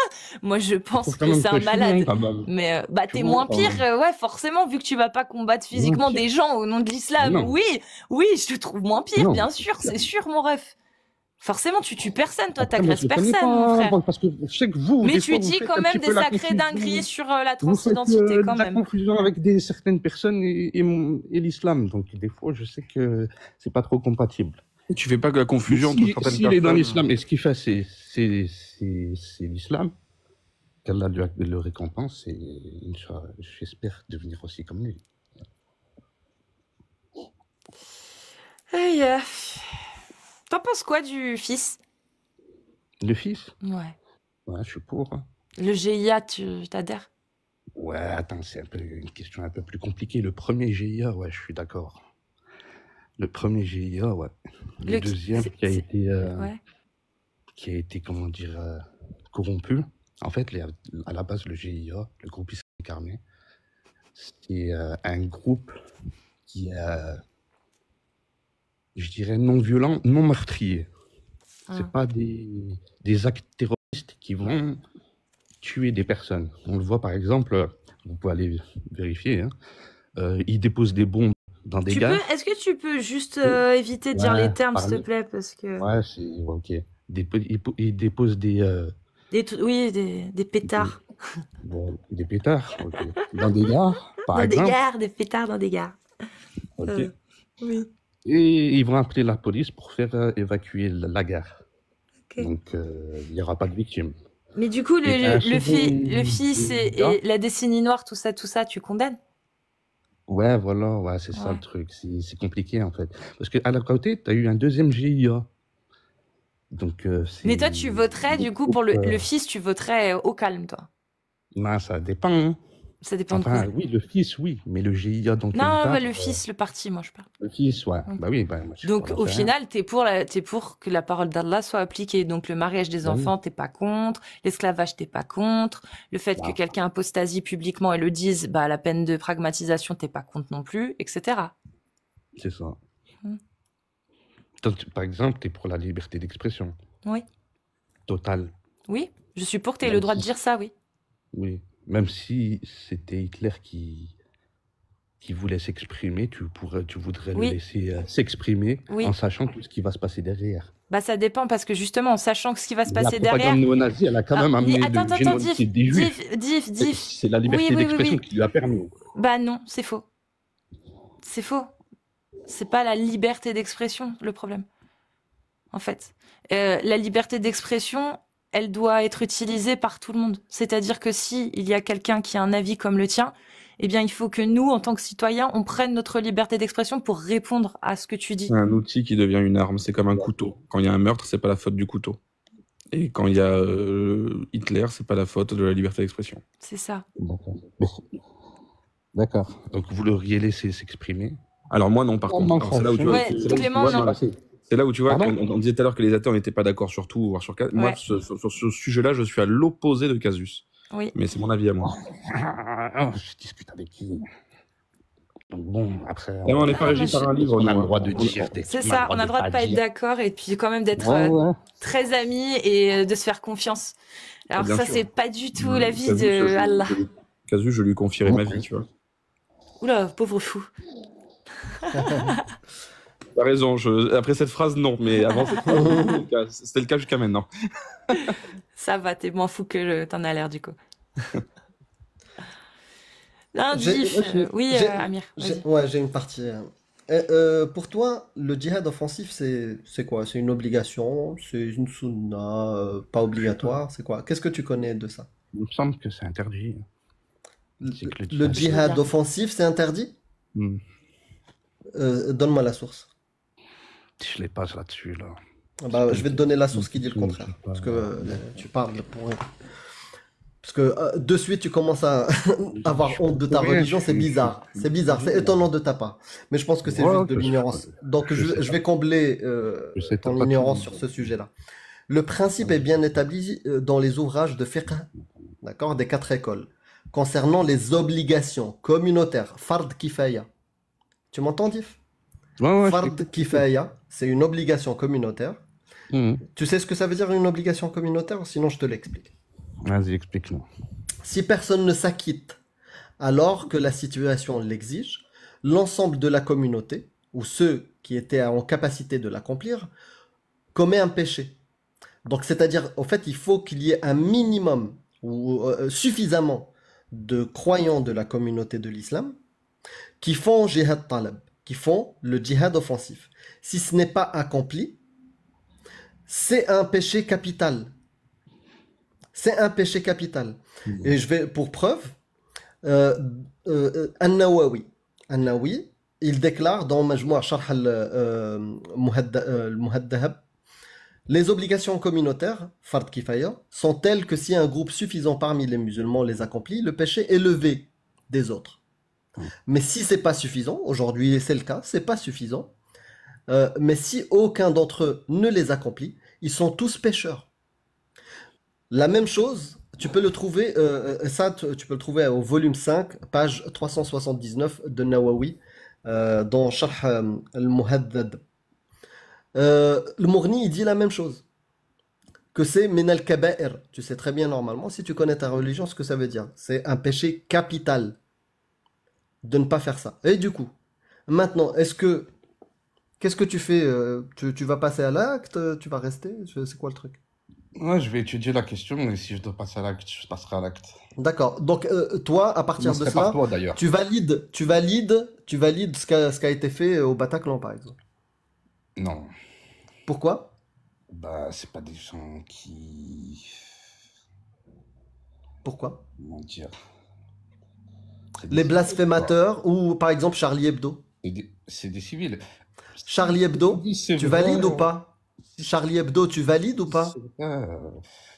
Moi, je pense Faut quand que même c'est que un je suis malade. bon, quand même. Mais bah, Je t'es suis moins bon, quand pire, même. ouais, forcément, vu que tu vas pas combattre physiquement pire. des gens au nom de l'islam. Non. Oui, je te trouve moins pire, Non, bien c'est sûr, clair. c'est sûr, mon ref. Forcément, tu tues personne, toi, Après, moi, t'agresses je le connais personne, mon pas, frère. parce que je sais que vous, Mais des tu fois, vous dis faites quand un même petit des peu la sacrées confusion. dingueries sur la Vous faites transidentité, quand la même. confusion avec certaines personnes et l'islam. Donc, des fois, je sais que c'est pas trop compatible. Tu fais pas que la confusion entre certaines S'il est dans personnes. l'islam et ce qu'il fait, c'est l'islam, qu'Allah le récompense, et Inch'Allah, j'espère devenir aussi comme lui. Aïe. T'en penses quoi du fils? Le fils? Ouais. Ouais, je suis pour. Hein. Le GIA, tu t'adhères? Ouais, attends, c'est une question un peu plus compliquée. Le premier GIA, ouais, je suis d'accord. Le premier GIA, ouais. Le deuxième qui a été, comment dire, corrompu. En fait, à la base, le GIA, le groupe islamique armé, c'est un groupe qui est, je dirais, non violent, non meurtrier. C'est pas des actes terroristes qui vont tuer des personnes. On le voit par exemple, vous pouvez aller vérifier, hein, ils déposent des bombes dans des gares. Est-ce que tu peux juste éviter de dire les termes, s'il te plaît, parce que... Ouais, c'est ok. Ils déposent des pétards. Des pétards, ok. Dans des gares, par exemple. Des pétards dans des gares. Ok. Oui. Et ils vont appeler la police pour faire évacuer la gare. Okay. Donc, il n'y aura pas de victimes. Mais du coup, le fils et la décennie noire, tout ça, tu condamnes? Ouais, voilà, ouais, c'est ça le truc. C'est compliqué, en fait. Parce qu'à la côté, tu as eu un deuxième GIA. Donc, mais toi, tu voterais, du coup, pour le fils, tu voterais au calme, toi? Non, ça dépend. Hein. Ça dépend de quoi? Oui, le fils, oui. Mais le GIA, donc. Non, le fils, le parti, moi, je parle. Le fils, ouais. Bah oui. Bah, donc, au final, t'es pour que la parole d'Allah soit appliquée. Donc, le mariage des enfants, t'es pas contre. L'esclavage, t'es pas contre. Le fait que quelqu'un apostasie publiquement et le dise, bah, la peine de pragmatisation, t'es pas contre non plus, etc. C'est ça. Donc, par exemple, t'es pour la liberté d'expression. Oui. Totale. Oui, je suis pour que t'aies le droit de dire ça, oui. Oui. Même si c'était Hitler qui voulait s'exprimer, tu voudrais le laisser s'exprimer en sachant tout ce qui va se passer derrière. Bah ça dépend parce que justement en sachant ce qui va se passer derrière. La propagande néo-nazie, elle a quand même amené le génocide des Juifs. Diff. C'est la liberté d'expression qui lui a permis. Bah non, c'est faux. C'est faux. C'est pas la liberté d'expression le problème. En fait, la liberté d'expression, elle doit être utilisée par tout le monde. C'est-à-dire que si il y a quelqu'un qui a un avis comme le tien, eh bien, il faut que nous, en tant que citoyens, on prenne notre liberté d'expression pour répondre à ce que tu dis. C'est un outil qui devient une arme. C'est comme un couteau. Quand il y a un meurtre, c'est pas la faute du couteau. Et quand il y a Hitler, c'est pas la faute de la liberté d'expression. C'est ça. D'accord. Donc, vous l'auriez laissé s'exprimer? Alors moi, non, par contre. C'est là où tu vois, c'est là où tu vois, on disait tout à l'heure que les athées n'étaient pas d'accord sur tout, voire sur quatre. Moi, sur ce sujet-là, je suis à l'opposé de Casus. Oui. Mais c'est mon avis à moi. Je discute avec qui? Donc bon, après, Et on n'est pas Ah, régi par un livre, on a nous, le droit hein. de dire des c'est trucs, ça, on a le droit de pas être dire. d'accord et puis quand même d'être Ouais, ouais. très amis et de se faire confiance. Alors Bien ça, sûr. c'est pas du tout la vie Casus, de Allah. Casus, je lui confierai ma vie, tu vois. Oula, pauvre fou. T'as raison, après cette phrase, non, mais avant cette phrase, c'était le cas jusqu'à maintenant. Ça va, t'es moins fou que t'en as l'air du coup. Non, J'ai- Diff, oui, j'ai- Amir, vas-y. Ouais, j'ai une partie. Pour toi, le djihad offensif, c'est quoi? C'est une obligation? C'est une sunna pas obligatoire? C'est quoi? Qu'est-ce que tu connais de ça? Il me semble que c'est interdit. C'est que Le Je veux djihad bien. offensif, c'est interdit? Hmm. Donne-moi la source. Je les passe là-dessus, là. Ah bah, je vais te donner la source qui dit le contraire. Parce que tu parles pour rien. Parce que de suite, tu commences à avoir honte de ta religion, c'est bizarre. C'est bizarre, c'est étonnant de ta part. Mais je pense que c'est Ouais, juste de je sais l'ignorance. pas. Donc Je sais je vais combler Je sais ton pas ignorance tout. sur ce sujet-là. Le principe est bien établi dans les ouvrages de fiqh, d'accord, des 4 écoles, concernant les obligations communautaires, fard kifaya. Tu m'entends, Dif? Ouais, ouais, je Fard t'écoute. kifaya, c'est une obligation communautaire. Mhm. Tu sais ce que ça veut dire une obligation communautaire? Sinon, je te l'explique. Vas-y, explique-nous. Si personne ne s'acquitte alors que la situation l'exige, l'ensemble de la communauté, ou ceux qui étaient en capacité de l'accomplir, commet un péché. Donc, c'est-à-dire, en fait, il faut qu'il y ait un minimum ou suffisamment de croyants de la communauté de l'islam qui font jihad talab, qui font le djihad offensif. Si ce n'est pas accompli, c'est un péché capital. C'est un péché capital. Et je vais, pour preuve, An-Nawawi. An-Nawawi, il déclare dans Majmou' Sharh al-Muhaddahab, les obligations communautaires, fard kifaya, sont telles que si un groupe suffisant parmi les musulmans les accomplit, le péché est levé des autres. Mais si c'est pas suffisant, aujourd'hui c'est le cas, c'est pas suffisant, mais si aucun d'entre eux ne les accomplit, ils sont tous pécheurs. La même chose, tu peux le trouver, tu peux le trouver au volume 5, page 379 de Nawawi, dans Sharh al-Muhaddad. Le Mourni, il dit la même chose, que c'est min al-kaba'ir. Tu sais très bien normalement, si tu connais ta religion, ce que ça veut dire. C'est un péché capital de ne pas faire ça. Et du coup, maintenant, qu'est-ce que tu fais? Tu vas passer à l'acte? Tu vas rester? C'est quoi le truc? Ouais, je vais étudier la question et si je dois passer à l'acte, je passerai à l'acte. D'accord. Donc, toi, à partir de Commencerai par cela, toi d'ailleurs. tu valides ce qui a été fait au Bataclan, par exemple. Non, Pourquoi? bah c'est pas des gens qui, Pourquoi? comment dire, c'est Les des civils, quoi. blasphémateurs ou, par exemple, Charlie Hebdo. C'est des civils. Charlie Hebdo, C'est tu vrai. valides ou pas? Charlie Hebdo, tu valides ou pas? C'est vrai.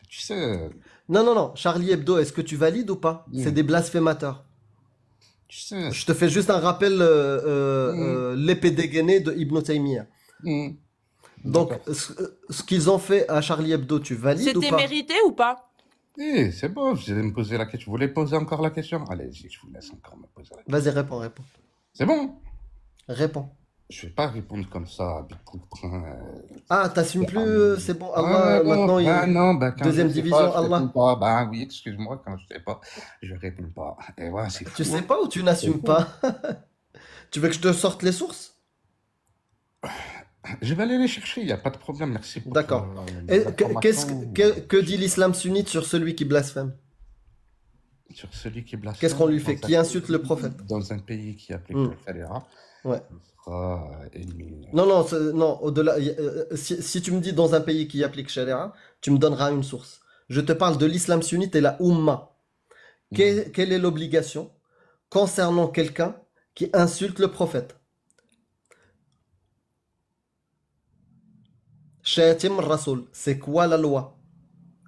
Tu sais, Non, non, non. Charlie Hebdo, est-ce que tu valides ou pas? C'est des blasphémateurs. tu sais. Je te fais juste un rappel, l'épée dégainée de Ibn Taymiyyah. Hmm. Donc, D'accord. ce qu'ils ont fait à Charlie Hebdo, tu valides ou C'était pas? mérité ou pas? Eh, c'est bon, vous allez me poser la question. Vous voulez poser encore la question? Allez-y, je vous laisse encore me poser la question. Vas-y, réponds. C'est bon. Réponds. Je vais pas répondre comme ça, Ah, t'assumes plus, c'est bon, Ah, Allah, non, maintenant, bah non, bah quand deuxième je sais division, pas, je Allah. réponds pas. Bah oui, excuse-moi, quand je sais pas, je réponds pas. Et voilà, c'est Tu fou, sais hein. pas ou tu n'assumes pas? Tu veux que je te sorte les sources? Je vais aller les chercher, il n'y a pas de problème, merci pour D'accord. Et l'information. que dit l'islam sunnite sur celui qui blasphème? Sur celui qui blasphème Qu'est-ce qu'on lui fait? dans Qui un insulte le prophète? dans un pays qui applique Hmm. le charia, Ouais. il sera éliminé. Non, non, non, au-delà, si tu me dis dans un pays qui applique Sharia, tu me donneras une source. Je te parle de l'islam sunnite et la Ummah. Quelle est l'obligation concernant quelqu'un qui insulte le prophète? Shatim Rasoul, c'est quoi la loi?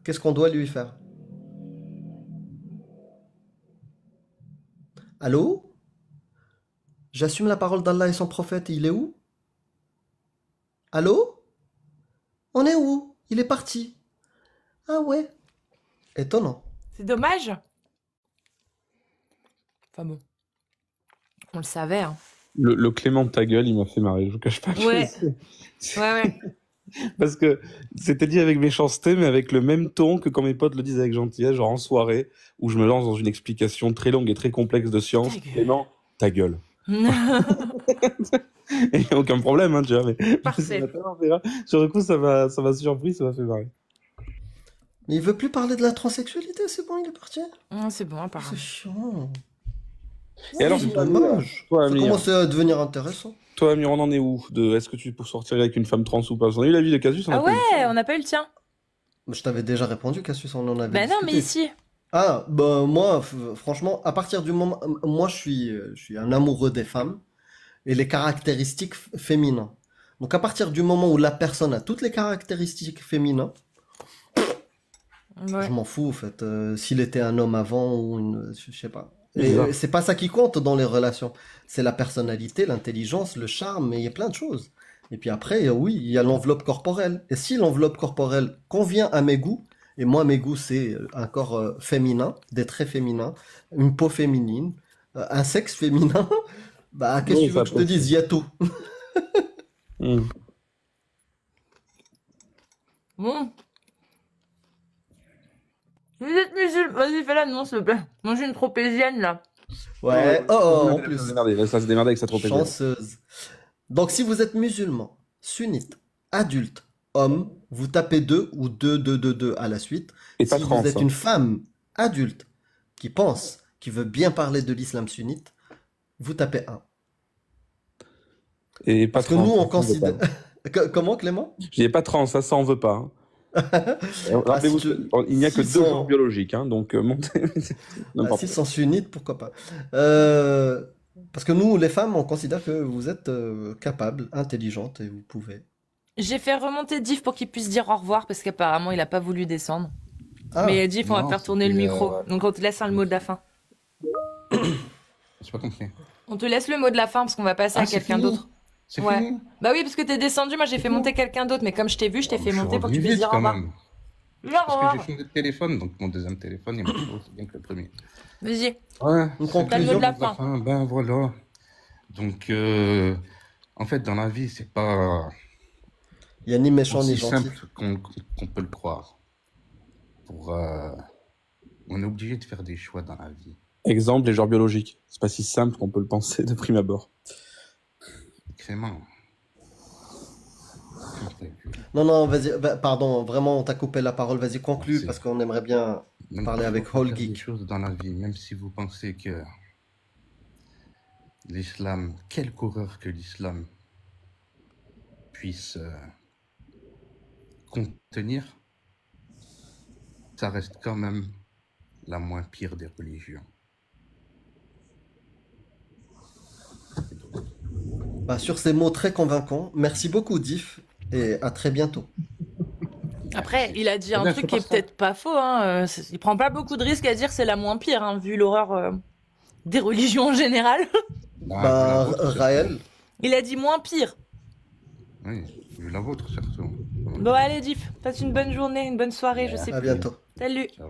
Qu'est-ce qu'on doit lui faire? Allô? J'assume la parole d'Allah et son prophète, il est où? Allô? On est où? Il est parti. Ah ouais. Étonnant. C'est dommage. Enfin bon. On le savait. Hein. Le Clément de ta gueule, il m'a fait marrer, je vous cache pas. Ouais. Ouais. Parce que c'était dit avec méchanceté, mais avec le même ton que quand mes potes le disent avec gentillesse, genre en soirée, où je me lance dans une explication très longue et très complexe de science. Clément, ta gueule. Et y a aucun problème, hein, tu vois. Mais Parfait. Sur le coup, ça m'a surpris, ça m'a fait marrer. Mais il veut plus parler de la transsexualité, c'est bon, il est parti. C'est bon, apparemment. C'est chiant. Et alors, c'est dommage. toi, Ça Amir, commence à devenir intéressant. toi, Amir, on en est où de est-ce que tu peux sortir avec une femme trans ou pas? On a eu l'avis de Casus, on a Ah pas eu le ouais, tien. on n'a pas eu le tien. Je t'avais déjà répondu, Cassius, on en avait Bah non, mais discuté. ici. Ah, bah moi, franchement, à partir du moment... Moi, je suis un amoureux des femmes et les caractéristiques féminines. Donc à partir du moment où la personne a toutes les caractéristiques féminines, Ouais. je m'en fous, en fait. S'il était un homme avant ou une... Je sais pas. Et Bizarre. c'est pas ça qui compte dans les relations. C'est la personnalité, l'intelligence, le charme, mais il y a plein de choses. Et puis après, oui, il y a l'enveloppe corporelle. Et si l'enveloppe corporelle convient à mes goûts, et moi, mes goûts, c'est un corps féminin, des traits féminins, une peau féminine, un sexe féminin, bah, qu'est-ce que Oui, tu veux ça que je te dise? Il y a tout. Hmm. Bon. Vous êtes musulman. Vas-y, fais l'annonce, s'il te plaît. Moi, j'ai une tropézienne, là. Ouais, en plus. Laisse-la se démerder avec sa tropézienne. Chanceuse. Donc, si vous êtes musulman, sunnite, adulte, homme, vous tapez 2 ou 2 à la suite. Et pas Si trans. vous êtes hein. une femme adulte qui pense, qui veut bien parler de l'islam sunnite, vous tapez 1. Et pas Parce que trans. nous, on ça, veut considère... pas. Comment, Clément? Je dis pas trans, ça on veut pas. Hein. Rappelez-vous, si tu- il n'y a que s'ils 2 sont- genres biologiques, hein, donc montez. N'importe S'ils quoi. sont sunnites, pourquoi pas. Parce que nous, les femmes, on considère que vous êtes capables, intelligentes et vous pouvez. J'ai fait remonter Diff pour qu'il puisse dire au revoir parce qu'apparemment, il a pas voulu descendre. Ah, Mais Diff, on va non, faire tourner le c'était, micro. ouais. Donc, on te laisse le mot de la fin. J'ai pas compris. On te laisse le mot de la fin parce qu'on va passer à c'est quelqu'un fini. d'autre. C'est Ouais. fini. Bah oui, parce que t'es descendu, moi j'ai fait monter quelqu'un d'autre, mais comme je t'ai vu, je t'ai fait Je suis monter pour que tu revenu puisses vite, dire au quand revoir. même. Dire au Parce que revoir. j'ai changé de téléphone, donc mon deuxième téléphone est aussi bien que le premier. Vas-y. Ouais, Une c'est conclusion. le mot de la fin. Ben voilà. Donc, en fait, dans la vie, c'est pas il n'y a ni méchant ni aussi gentil. simple qu'on peut le croire. On est obligé de faire des choix dans la vie. Exemple, les genres biologiques. C'est pas si simple qu'on peut le penser de prime abord. Clément. Non, vas-y, pardon, vraiment, on t'a coupé la parole, vas-y, conclue, C'est- parce qu'on aimerait bien Donc, parler il avec faut Whole faire des Geek. choses dans la vie, même si vous pensez que l'islam, quelque horreur que l'islam puisse contenir, ça reste quand même la moins pire des religions. Bah, sur ces mots très convaincants, merci beaucoup, Diff, et à très bientôt. Après, il a dit un Ouais, truc c'est qui est pas ça. peut-être pas faux. Hein. Il prend pas beaucoup de risques à dire c'est la moins pire, hein, vu l'horreur des religions en général. Bah, vu la vôtre, Raël, Il a dit moins pire. surtout. Oui, vu la vôtre surtout. Bon, allez, Diff, passe une bonne journée, une bonne soirée, je sais à plus. bientôt. Salut. Ciao.